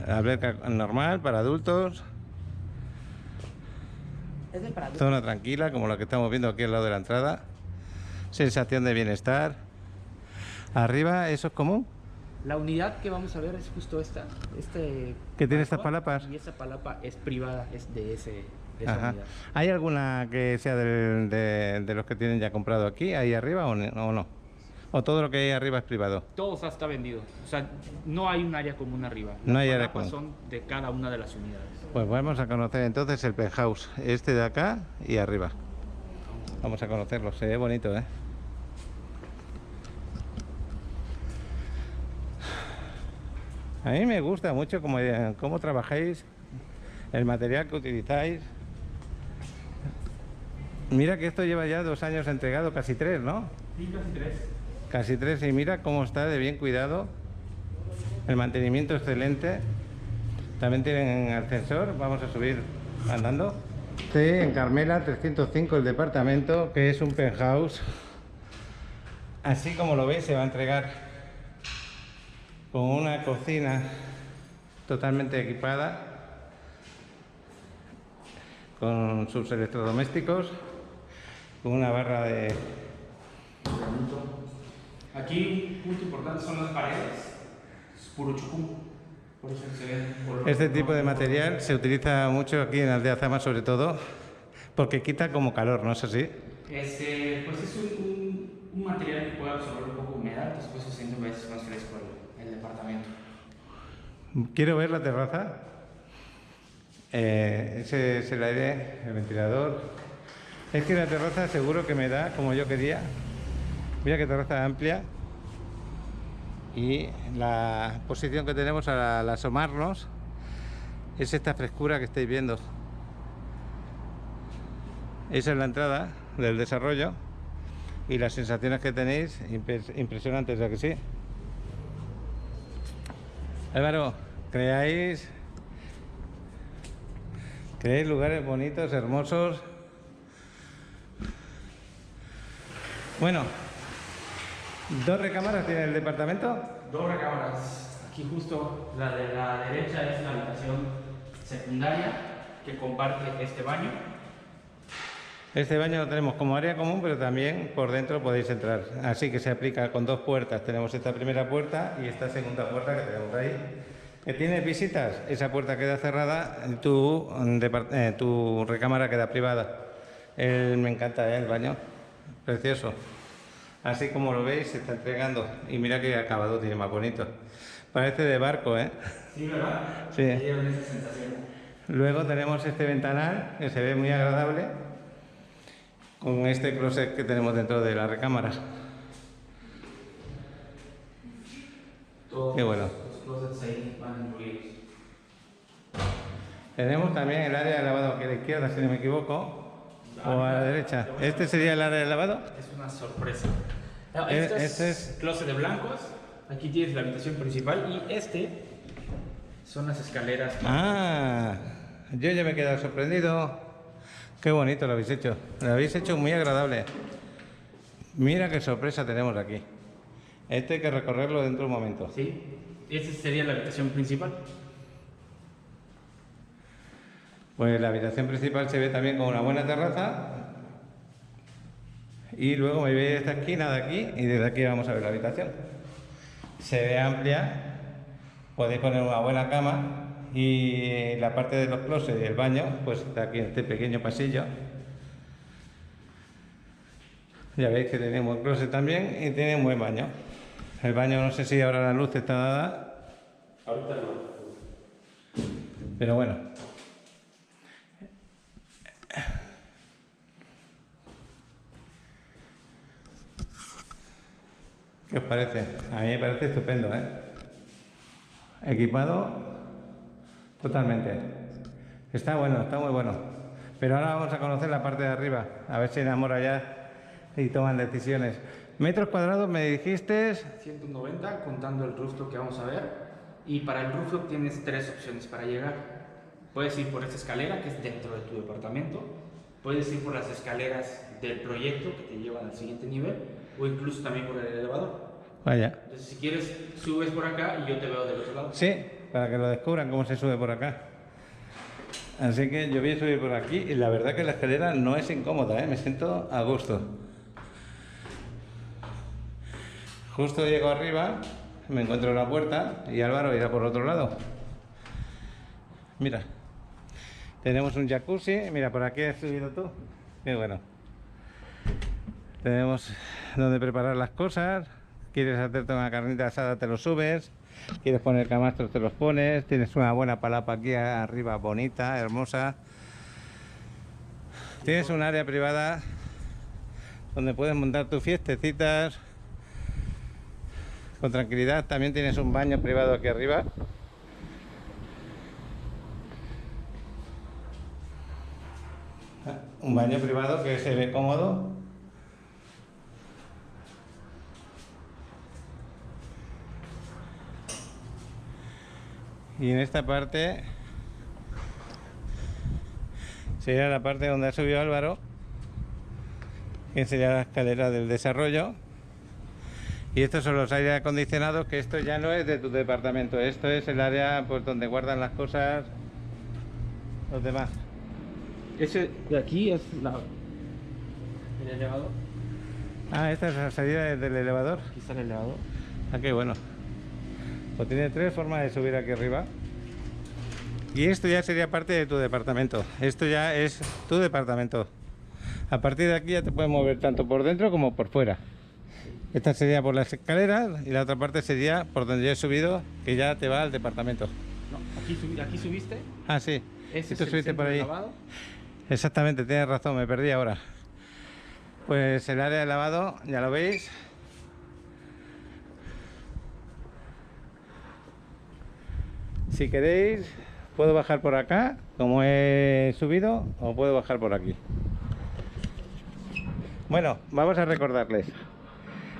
La alberca normal para adultos. Es de para Zona tranquila, como la que estamos viendo aquí al lado de la entrada. Sensación de bienestar. Arriba, ¿eso es común? La unidad que vamos a ver es justo esta. ¿Que tiene estas palapas? Y esa palapa es privada, es de esa Ajá. unidad. ¿Hay alguna que sea de los que tienen ya comprado aquí, ahí arriba o no? ¿O todo lo que hay arriba es privado? Todo está vendido. O sea, no hay un área común arriba. No hay Las área palapas común. son de cada una de las unidades. Pues vamos a conocer entonces el penthouse, este de acá y arriba. Vamos a conocerlo, se ve bonito, ¿eh? A mí me gusta mucho cómo trabajáis, el material que utilizáis. Mira que esto lleva ya 2 años entregado, casi 3, ¿no? Sí, casi 3. Casi 3, y mira cómo está de bien cuidado. El mantenimiento excelente. También tienen ascensor, vamos a subir andando. Estoy en Carmela 305, el departamento, que es un penthouse. Así como lo veis, se va a entregar con una cocina totalmente equipada, con sus electrodomésticos, con una barra de... Aquí, punto importante son las paredes. Es puro chucum. Por eso se ve color. Este tipo de material se utiliza mucho aquí en Aldea Zama, sobre todo porque quita como calor, ¿no es así? Pues es un material que puede absorber un poco humedad, después se siente más fresco el departamento. Quiero ver la terraza. Ese es el aire, el ventilador. Es que la terraza seguro que me da como yo quería. Mira qué terraza amplia. Y la posición que tenemos al asomarnos es esta frescura que estáis viendo. Esa es la entrada del desarrollo y las sensaciones que tenéis impresionantes, ¿a que sí? Álvaro, ¿creáis lugares bonitos, hermosos? Bueno, 2 recámaras tiene el departamento. 2 recámaras. Aquí justo la de la derecha es la habitación secundaria que comparte este baño. Este baño lo tenemos como área común, pero también por dentro podéis entrar. Así que se aplica con 2 puertas. Tenemos esta primera puerta y esta segunda puerta que tenemos ahí. ¿Que tienes visitas? Esa puerta queda cerrada, tu recámara queda privada. Me encanta el baño, precioso. Así como lo veis, se está entregando. Y mira qué acabado tiene más bonito. Parece de barco, ¿eh? Sí, ¿verdad? Sí. Me dieron esa sensación. Luego tenemos este ventanal que se ve muy agradable con este closet que tenemos dentro de la recámara. Qué bueno. Los closets ahí van incluidos. Tenemos también el área de lavado aquí a la izquierda, si no me equivoco, o a la derecha. ¿Este sería el área de lavado? Es una sorpresa. Este es closet de blancos. Aquí tienes la habitación principal y son las escaleras. Ah, yo ya me he quedado sorprendido. Qué bonito lo habéis hecho. Lo habéis hecho muy agradable. Mira qué sorpresa tenemos aquí. Este hay que recorrerlo dentro de un momento. Sí, esta sería la habitación principal. Pues la habitación principal se ve también con una buena terraza. Y luego me veis esta esquina de aquí y desde aquí vamos a ver la habitación. Se ve amplia, podéis poner una buena cama y la parte de los closets y el baño, pues está aquí en este pequeño pasillo. Ya veis que tenemos el closet también y tiene un buen baño. El baño no sé si ahora la luz está dada. Ahorita no. Pero bueno. ¿Qué os parece? A mí me parece estupendo, ¿eh? Equipado totalmente. Está bueno, está muy bueno. Pero ahora vamos a conocer la parte de arriba, a ver si enamora ya y toman decisiones. Metros cuadrados me dijiste... 190 contando el rooftop que vamos a ver. Y para el rooftop tienes 3 opciones para llegar. Puedes ir por esta escalera que es dentro de tu departamento. Puedes ir por las escaleras del proyecto que te llevan al siguiente nivel. O incluso también por el elevador. Vaya. Entonces si quieres subes por acá y yo te veo del otro lado. Sí, para que lo descubran cómo se sube por acá. Así que yo voy a subir por aquí y la verdad que la escalera no es incómoda, ¿eh? Me siento a gusto. Justo llego arriba, me encuentro en la puerta y Álvaro irá por otro lado. Mira, tenemos un jacuzzi, mira, por aquí has subido tú. Qué bueno. Tenemos donde preparar las cosas. Quieres hacerte una carnita asada, te lo subes. Quieres poner camastros, te los pones. Tienes una buena palapa aquí arriba, bonita, hermosa. Tienes un área privada donde puedes montar tus fiestecitas con tranquilidad. También tienes un baño privado aquí arriba. Un baño privado que se ve cómodo. Y en esta parte sería la parte donde ha subido Álvaro, que sería la escalera del desarrollo. Y estos son los aires acondicionados, que esto ya no es de tu departamento, esto es el área pues donde guardan las cosas los demás. Ese de aquí es el elevador. Ah, esta es la salida del elevador. Aquí está el elevador. Ah, qué bueno. Pues tiene 3 formas de subir aquí arriba. Y esto ya sería parte de tu departamento. Esto ya es tu departamento. A partir de aquí ya te puedes mover tanto por dentro como por fuera. Esta sería por las escaleras y la otra parte sería por donde yo he subido, que ya te va al departamento. No, aquí subiste. Ah, sí. Ese Esto es el subiste por centro de ahí. lavado. Exactamente, tienes razón, me perdí ahora. Pues el área de lavado, ya lo veis. Si queréis, puedo bajar por acá, como he subido, o puedo bajar por aquí. Bueno, vamos a recordarles.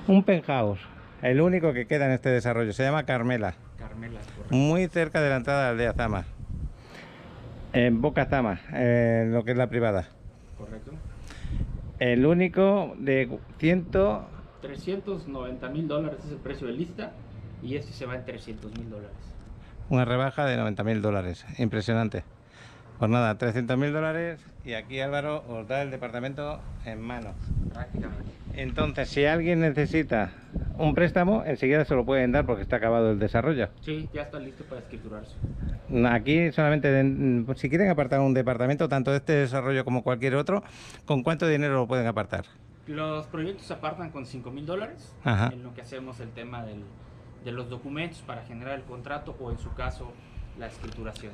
Un penthouse, el único que queda en este desarrollo, se llama Carmela. Carmela, correcto. Muy cerca de la entrada de Aldea Zama. En Boca Zama, en lo que es la privada. Correcto. El único de $390,000 es el precio de lista y este se va en $300,000. una rebaja de $90,000. Impresionante. Pues nada, 300.000 dólares y aquí Álvaro os da el departamento en mano. Prácticamente. Entonces, si alguien necesita un préstamo, enseguida se lo pueden dar porque está acabado el desarrollo. Sí, ya está listo para escriturarse. Aquí solamente, si quieren apartar un departamento, tanto este desarrollo como cualquier otro, ¿con cuánto dinero lo pueden apartar? Los proyectos se apartan con $5,000, Ajá. en lo que hacemos el tema de los documentos para generar el contrato o en su caso la escrituración.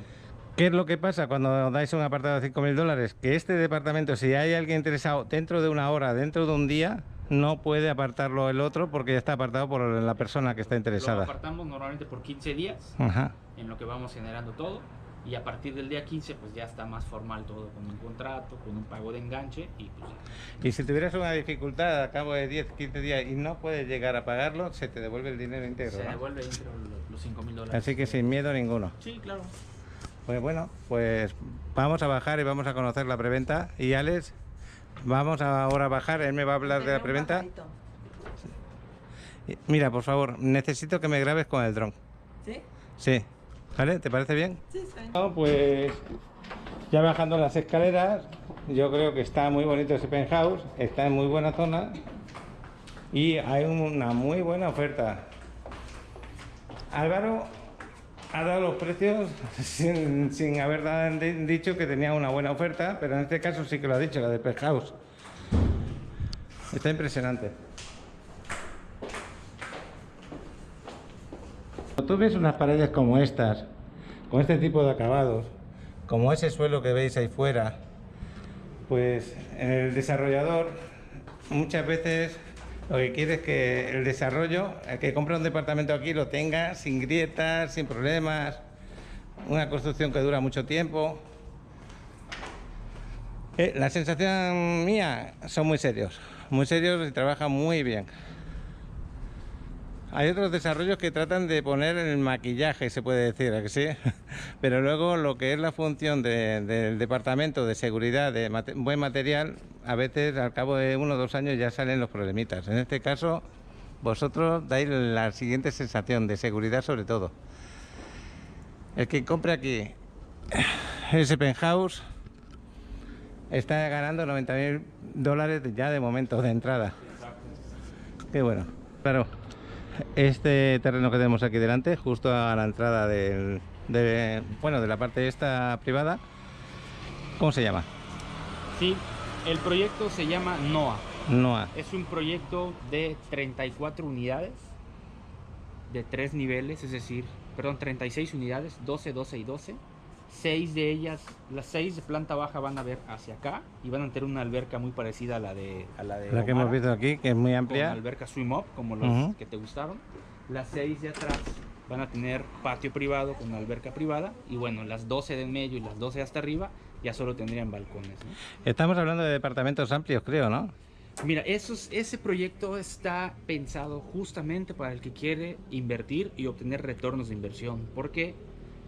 ¿Qué es lo que pasa cuando dais un apartado de 5.000 dólares? Que este departamento, si hay alguien interesado dentro de una hora, dentro de un día, no puede apartarlo el otro porque ya está apartado por la persona que está Lo interesada. apartamos normalmente por 15 días, Ajá. en lo que vamos generando todo, y a partir del día 15 pues ya está más formal todo, con un contrato, con un pago de enganche y pues ya. Y si tuvieras una dificultad a cabo de 10, 15 días y no puedes llegar a pagarlo, se te devuelve el dinero íntegro, Se ¿no? devuelve íntegro los $5,000. Así que sin miedo ninguno. Sí, claro. Pues bueno, pues vamos a bajar y vamos a conocer la preventa. Y Alex, vamos ahora a bajar, él me va a hablar de la preventa. Mira, por favor, necesito que me grabes con el dron. ¿Sí? Sí, ¿vale? ¿Te parece bien? Sí, está bien. No, pues ya bajando las escaleras, yo creo que está muy bonito ese penthouse, está en muy buena zona y hay una muy buena oferta. Álvaro ha dado los precios sin haber dicho que tenía una buena oferta, pero en este caso sí que lo ha dicho, la de penthouse. Está impresionante. Cuando tú ves unas paredes como estas, con este tipo de acabados, como ese suelo que veis ahí fuera, pues el desarrollador muchas veces lo que quiere es que el desarrollo, el que compra un departamento aquí lo tenga sin grietas, sin problemas, una construcción que dura mucho tiempo. La sensación mía, son muy serios y trabajan muy bien. Hay otros desarrollos que tratan de poner el maquillaje, se puede decir, ¿a que sí? Pero luego lo que es la función del departamento de seguridad, de buen material, a veces al cabo de 1 o 2 años ya salen los problemitas. En este caso, vosotros dais la siguiente sensación de seguridad sobre todo. El que compre aquí ese penthouse está ganando 90.000 dólares ya de momento de entrada. Qué bueno. Claro. Este terreno que tenemos aquí delante, justo a la entrada de la parte esta privada, ¿cómo se llama? Sí, el proyecto se llama NOA. NOA. Es un proyecto de 34 unidades, de 3 niveles, es decir, 36 unidades, 12, 12 y 12. 6 de ellas, las 6 de planta baja van a ver hacia acá y van a tener una alberca muy parecida a la de La que hemos visto aquí, que es muy con amplia. alberca swim up, como los que te gustaron. Las 6 de atrás van a tener patio privado con alberca privada. Y bueno, las 12 de en medio y las 12 hasta arriba ya solo tendrían balcones, ¿no? Estamos hablando de departamentos amplios, creo, ¿no? Mira, ese proyecto está pensado justamente para el que quiere invertir y obtener retornos de inversión. ¿Por qué?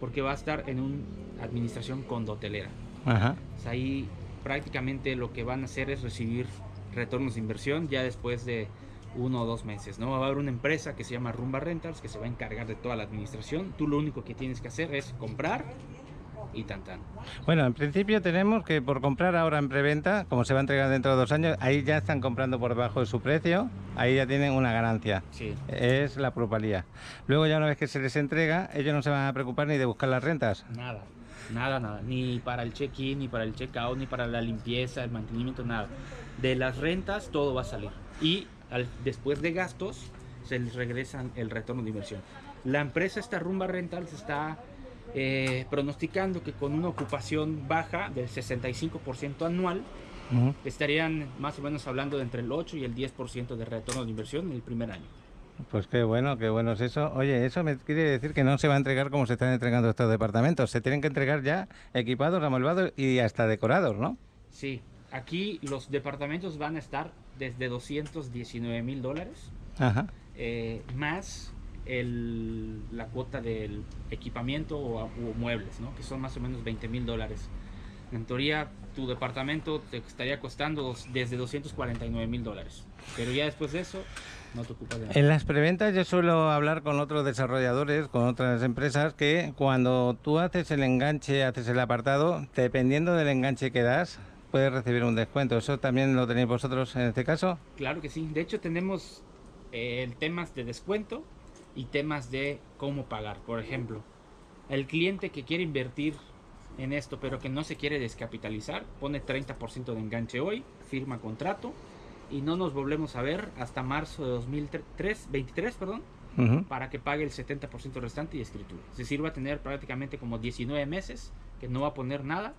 Porque va a estar en una administración condotelera. Ajá. O sea, ahí prácticamente lo que van a hacer es recibir retornos de inversión ya después de 1 o 2 meses, ¿no? Va a haber una empresa que se llama Rumba Rentals que se va a encargar de toda la administración. Tú lo único que tienes que hacer es comprar y tan. Bueno, en principio tenemos que por comprar ahora en preventa, como se va a entregar dentro de 2 años, ahí ya están comprando por debajo de su precio, ahí ya tienen una ganancia. Sí. Es la plusvalía. Luego ya una vez que se les entrega, ellos no se van a preocupar ni de buscar las rentas. Nada, ni para el check-in, ni para el check-out, ni para la limpieza, el mantenimiento, nada. De las rentas todo va a salir y después de gastos se les regresan el retorno de inversión. La empresa esta Rumba Rentals está pronosticando que con una ocupación baja del 65% anual estarían más o menos hablando de entre el 8 y el 10% de retorno de inversión en el primer año. Pues qué bueno es eso. Oye, eso me quiere decir que no se va a entregar como se están entregando estos departamentos. Se tienen que entregar ya equipados, amolvados y hasta decorados, ¿no? Sí, aquí los departamentos van a estar desde $219,000 más la cuota del equipamiento o muebles, ¿no? Que son más o menos $20,000. En teoría tu departamento te estaría costando desde $249,000. Pero ya después de eso, no te ocupas de nada. En las preventas yo suelo hablar con otros desarrolladores, con otras empresas, que cuando tú haces el enganche, haces el apartado, dependiendo del enganche que das, puedes recibir un descuento. ¿Eso también lo tenéis vosotros en este caso? Claro que sí. De hecho, tenemos temas de descuento y temas de cómo pagar. Por ejemplo, el cliente que quiere invertir en esto, pero que no se quiere descapitalizar, pone 30% de enganche hoy, firma contrato y no nos volvemos a ver hasta marzo de 2023, perdón, para que pague el 70% restante y escritura. Es decir, va a tener prácticamente como 19 meses que no va a poner nada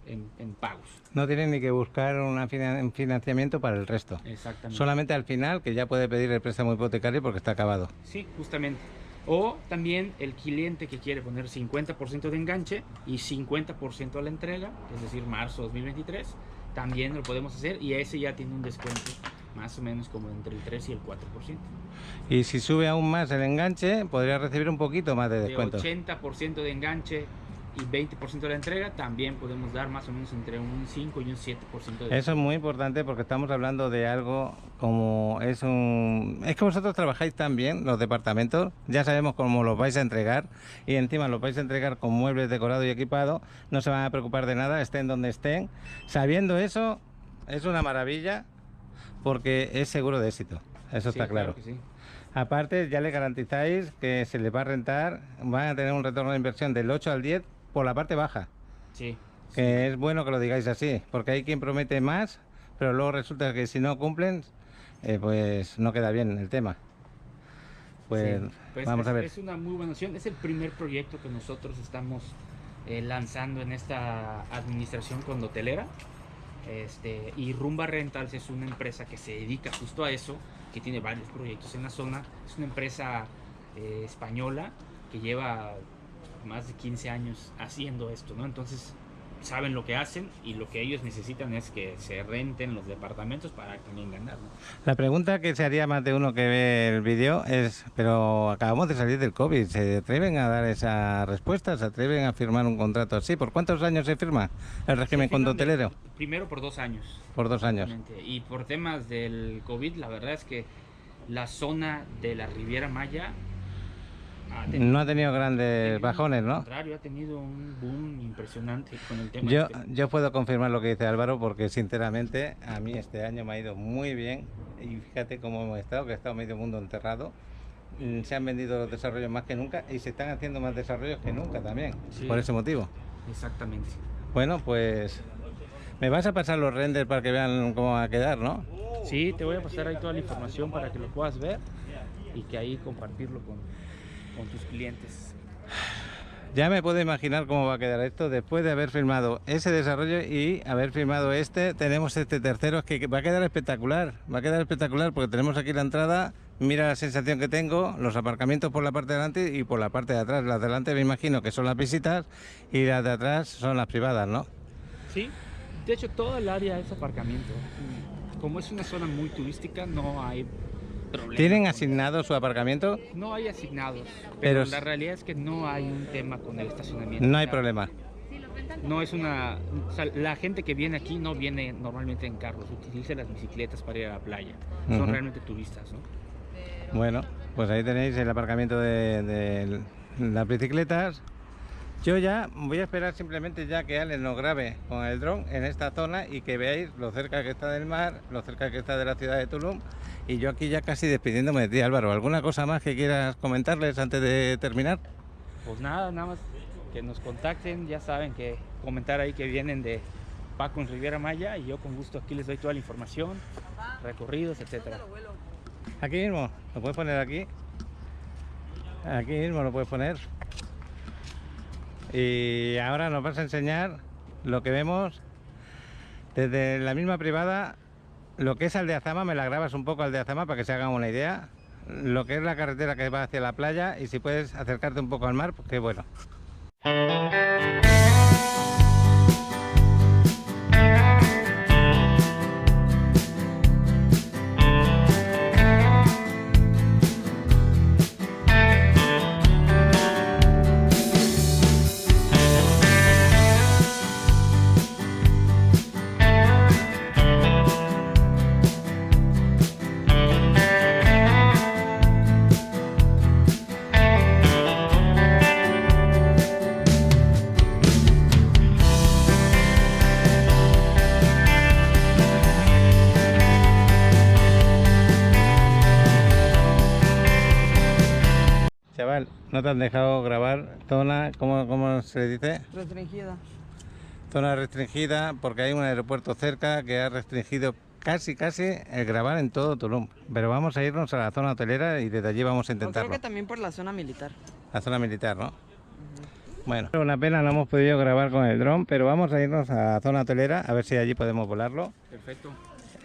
en pagos. No tienen ni que buscar un financiamiento para el resto. Exactamente. Solamente al final, que ya puede pedir el préstamo hipotecario porque está acabado. Sí, justamente. O también el cliente que quiere poner 50% de enganche y 50% a la entrega, es decir, marzo 2023, también lo podemos hacer y ese ya tiene un descuento más o menos como entre el 3 y el 4%. Y si sube aún más el enganche, podría recibir un poquito más de descuento. De 80% de enganche y 20% de la entrega, también podemos dar más o menos entre un 5 y un 7% de descuento. Eso es muy importante porque estamos hablando de algo como es que vosotros trabajáis tan bien los departamentos, ya sabemos cómo los vais a entregar y encima los vais a entregar con muebles decorados y equipados, no se van a preocupar de nada, estén donde estén. Sabiendo eso, es una maravilla porque es seguro de éxito, eso Sí, está claro. que sí. Aparte, ya le garantizáis que se les va a rentar, van a tener un retorno de inversión del 8 al 10 por la parte baja. Sí. Que es bueno que lo digáis así, porque hay quien promete más, pero luego resulta que si no cumplen, pues no queda bien el tema. Pues, Sí, pues vamos a ver. Es una muy buena opción. Es el primer proyecto que nosotros estamos lanzando en esta administración condotelera. Y Rumba Rentals es una empresa que se dedica justo a eso, que tiene varios proyectos en la zona. Es una empresa española que lleva más de 15 años haciendo esto, ¿no? Entonces saben lo que hacen y lo que ellos necesitan es que se renten los departamentos para también ganar, ¿no? La pregunta que se haría más de uno que ve el vídeo es, pero acabamos de salir del COVID, ¿se atreven a dar esa respuesta? ¿Se atreven a firmar un contrato así? ¿Por cuántos años se firma el régimen condotelero? Primero por 2 años. Por 2 años. Exactamente. Y por temas del COVID, la verdad es que la zona de la Riviera Maya No ha tenido grandes bajones, Al ¿no? contrario, ha tenido un boom impresionante con el tema. Yo puedo confirmar lo que dice Álvaro porque sinceramente a mí este año me ha ido muy bien y fíjate cómo hemos estado, que ha estado medio mundo enterrado. Se han vendido los desarrollos más que nunca y se están haciendo más desarrollos que nunca también, Sí. por ese motivo. Exactamente. Bueno, pues me vas a pasar los renders para que vean cómo va a quedar, ¿no? Sí, te voy a pasar ahí toda la información para que lo puedas ver y que ahí compartirlo con tus clientes. Ya me puedo imaginar cómo va a quedar esto después de haber filmado ese desarrollo y haber filmado este. Tenemos este tercero, es que va a quedar espectacular, porque tenemos aquí la entrada, mira la sensación que tengo, los aparcamientos por la parte de delante y por la parte de atrás. Las de delante me imagino que son las visitas y las de atrás son las privadas, ¿no? Sí, de hecho todo el área es aparcamiento. Como es una zona muy turística, no hay problema. ¿Tienen asignado su aparcamiento? No hay asignados, Pero pero la realidad es que no hay un tema con el estacionamiento. No hay O sea, problema. No es una... O sea, la gente que viene aquí no viene normalmente en carros, utiliza las bicicletas para ir a la playa. Son Ujú. realmente turistas, ¿no? Bueno, pues ahí tenéis el aparcamiento de las bicicletas. Yo ya voy a esperar simplemente ya que Alex nos grabe con el dron en esta zona y que veáis lo cerca que está del mar, lo cerca que está de la ciudad de Tulum. Y yo aquí ya casi despidiéndome de ti, Álvaro. ¿Alguna cosa más que quieras comentarles antes de terminar? Pues nada más que nos contacten, ya saben que comentar ahí que vienen de Paco en Riviera Maya y yo con gusto aquí les doy toda la información, recorridos, etcétera. Aquí mismo, lo puedes poner aquí. Aquí mismo lo puedes poner. Y ahora nos vas a enseñar lo que vemos desde la misma privada, lo que es Aldeazama. Me la grabas un poco Aldeazama para que se hagan una idea. Lo que es la carretera que va hacia la playa y si puedes acercarte un poco al mar, pues qué bueno. chaval, no te han dejado grabar zona, ¿cómo se dice? Restringida. Zona restringida, porque hay un aeropuerto cerca que ha restringido casi el grabar en todo Tulum. Pero vamos a irnos a la zona hotelera y desde allí vamos a intentarlo. Creo que también por la zona militar. La zona militar, ¿no? Bueno, una pena no hemos podido grabar con el dron, pero vamos a irnos a la zona hotelera a ver si allí podemos volarlo. Perfecto.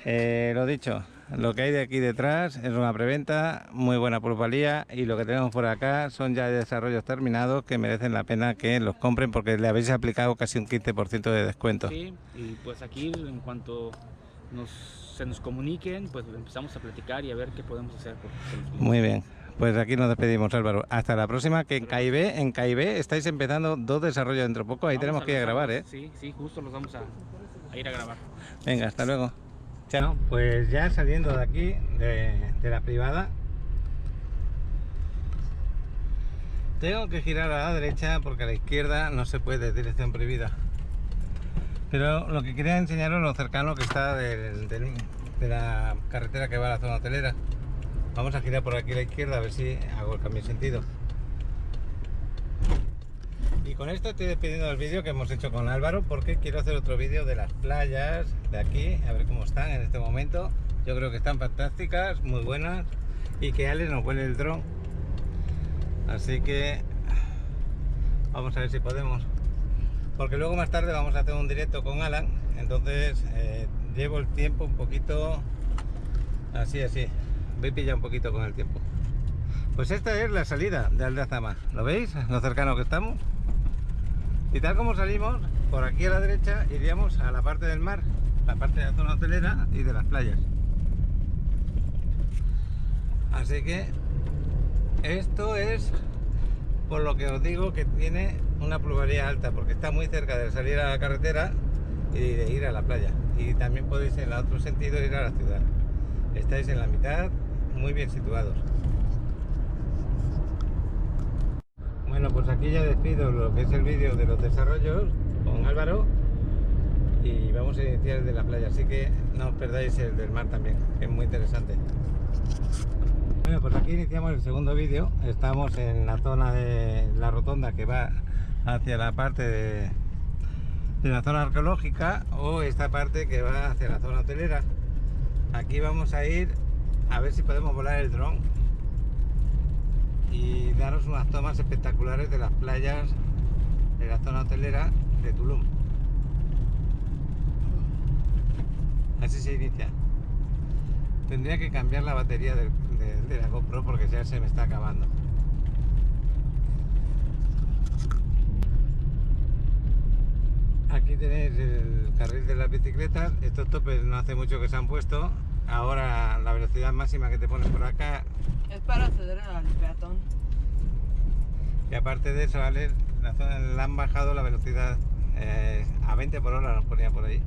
Lo dicho, lo que hay de aquí detrás es una preventa, muy buena plusvalía, y lo que tenemos por acá son ya desarrollos terminados que merecen la pena que los compren porque le habéis aplicado casi un 15% de descuento. Sí, y pues aquí en cuanto se nos comuniquen, pues empezamos a platicar y a ver qué podemos hacer. Muy bien, pues aquí nos despedimos, Álvaro. Hasta la próxima, que en Caibé estáis empezando 2 desarrollos dentro de poco, ahí tenemos que ir a grabar, ¿eh? Sí, justo los vamos a ir a grabar. Venga, hasta luego. Chao. Pues ya saliendo de aquí, de la privada, tengo que girar a la derecha porque a la izquierda no se puede, dirección prohibida. Pero lo que quería enseñaros es lo cercano que está de la carretera que va a la zona hotelera. Vamos a girar por aquí a la izquierda a ver si hago el cambio de sentido. Y con esto estoy despidiendo del vídeo que hemos hecho con Álvaro, porque quiero hacer otro vídeo de las playas de aquí, a ver cómo están en este momento. Yo creo que están fantásticas, muy buenas, y que Ale nos vuele el dron. Así que vamos a ver si podemos, porque luego más tarde vamos a hacer un directo con Alan. Entonces llevo el tiempo un poquito así, voy pillado un poquito con el tiempo. Pues esta es la salida de Aldazama, ¿lo veis? Lo cercano que estamos. Y tal como salimos, por aquí a la derecha iríamos a la parte del mar, la parte de la zona hotelera y de las playas. Así que esto es por lo que os digo que tiene una plusvalía alta, porque está muy cerca de salir a la carretera y de ir a la playa. Y también podéis en el otro sentido ir a la ciudad. Estáis en la mitad, muy bien situados. Bueno, pues aquí ya despido lo que es el vídeo de los desarrollos con Álvaro y vamos a iniciar el de la playa, así que no os perdáis el del mar también, que es muy interesante. Bueno, pues aquí iniciamos el segundo vídeo. Estamos en la zona de la rotonda que va hacia la parte de la zona arqueológica, o esta parte que va hacia la zona hotelera. Aquí vamos a ir a ver si podemos volar el dron y daros unas tomas espectaculares de las playas de la zona hotelera de Tulum. Así se inicia. Tendría que cambiar la batería de la GoPro porque ya se me está acabando. Aquí tenéis el carril de las bicicletas. Estos topes no hace mucho que se han puesto. Ahora la velocidad máxima que te pones por acá Es para acceder al peatón. y aparte de eso, ¿vale? Le han bajado la velocidad a 20 por hora, nos ponía por ahí.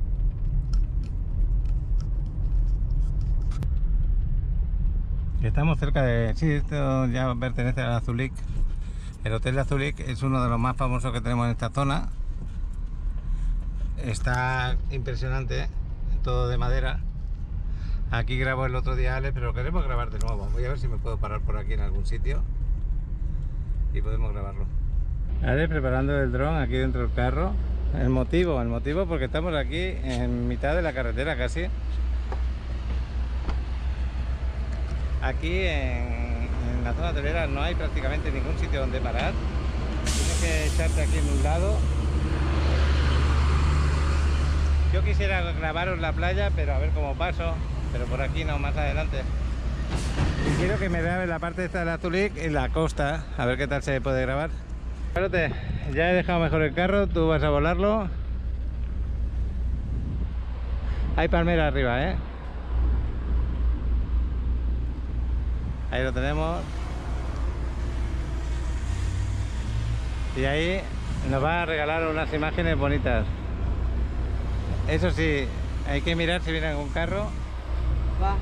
Estamos cerca de... Sí, esto ya pertenece al Azulik. El Hotel de Azulik es uno de los más famosos que tenemos en esta zona. Está impresionante, todo de madera. Aquí grabo el otro día, Ale, pero lo queremos grabar de nuevo. Voy a ver si me puedo parar por aquí en algún sitio y podemos grabarlo. Ale preparando el dron aquí dentro del carro. El motivo porque estamos aquí en mitad de la carretera casi. Aquí en la zona hotelera no hay prácticamente ningún sitio donde parar. Tienes que echarte aquí en un lado. Yo quisiera grabaros la playa, pero a ver cómo paso. Pero por aquí no, más adelante. Y quiero que me vean la parte esta del Azulik y la costa, a ver qué tal se puede grabar. Espérate, ya he dejado mejor el carro, tú vas a volarlo. Hay palmera arriba, ¿eh? Ahí lo tenemos. Y ahí nos va a regalar unas imágenes bonitas. Eso sí, hay que mirar si viene algún carro. Va.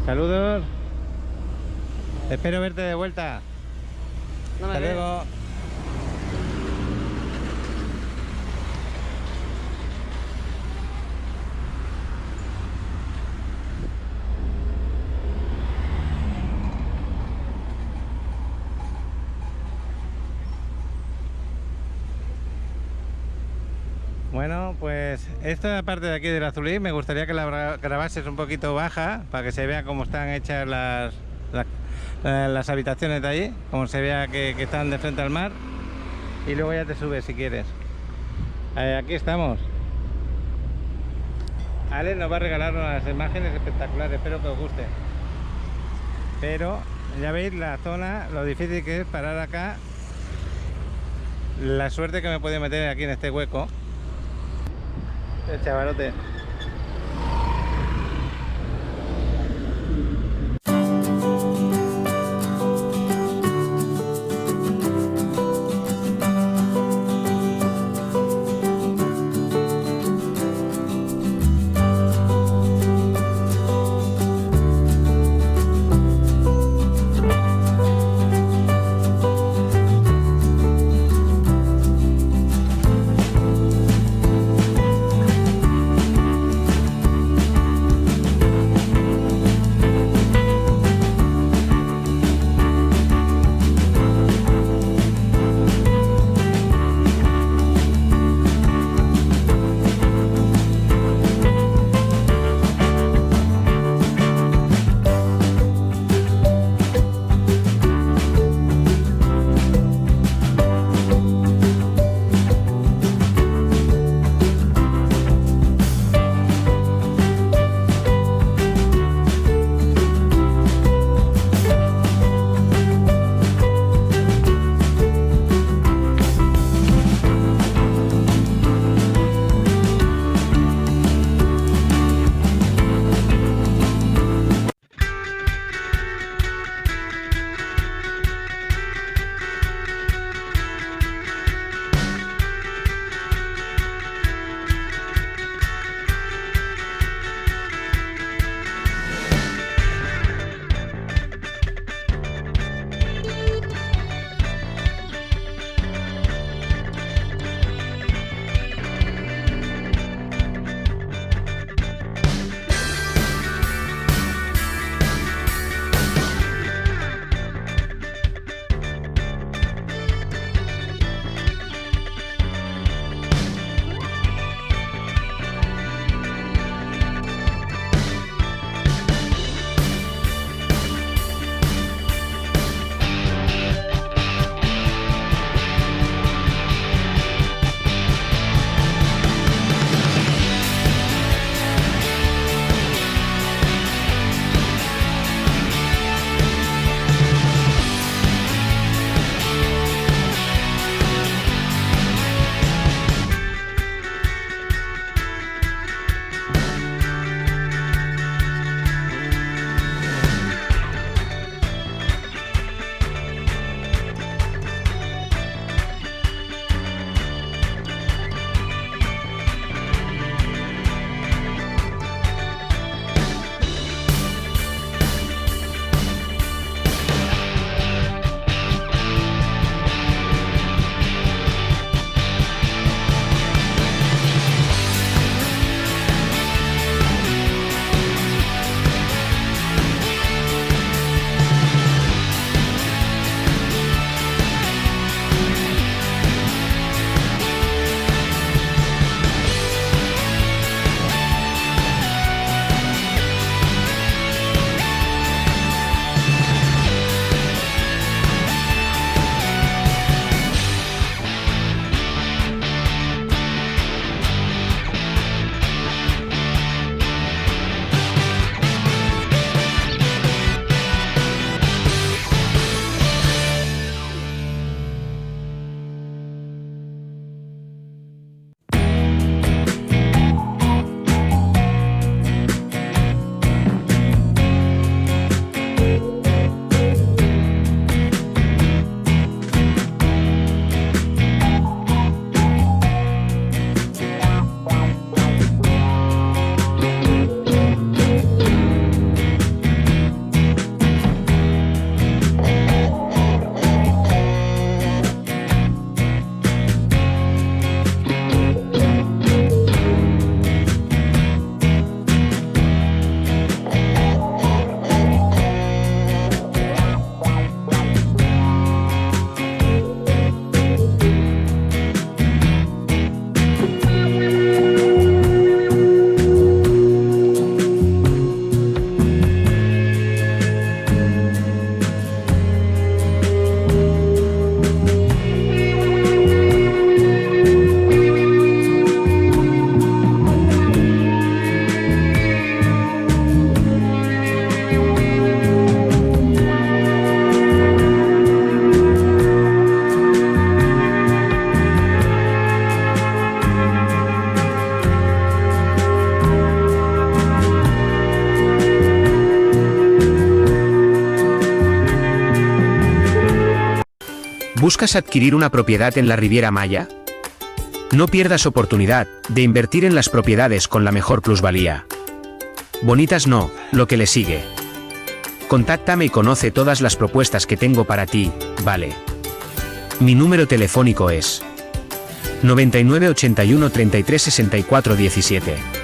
Saludos. Espero verte de vuelta. No me Hasta veo. luego. Bueno, pues esta parte de aquí del Azulí me gustaría que la grabases un poquito baja para que se vea cómo están hechas las habitaciones de allí, como se vea que están de frente al mar, y luego ya te subes si quieres. Aquí estamos. Ale nos va a regalar unas imágenes espectaculares, espero que os guste. Pero ya veis la zona, lo difícil que es parar acá, la suerte que me he podido meter aquí en este hueco. El chavalote. ¿Buscas adquirir una propiedad en la Riviera Maya? No pierdas oportunidad de invertir en las propiedades con la mejor plusvalía. Bonitas no, lo que le sigue. Contáctame y conoce todas las propuestas que tengo para ti, ¿vale? Mi número telefónico es 99 81 33 64 17.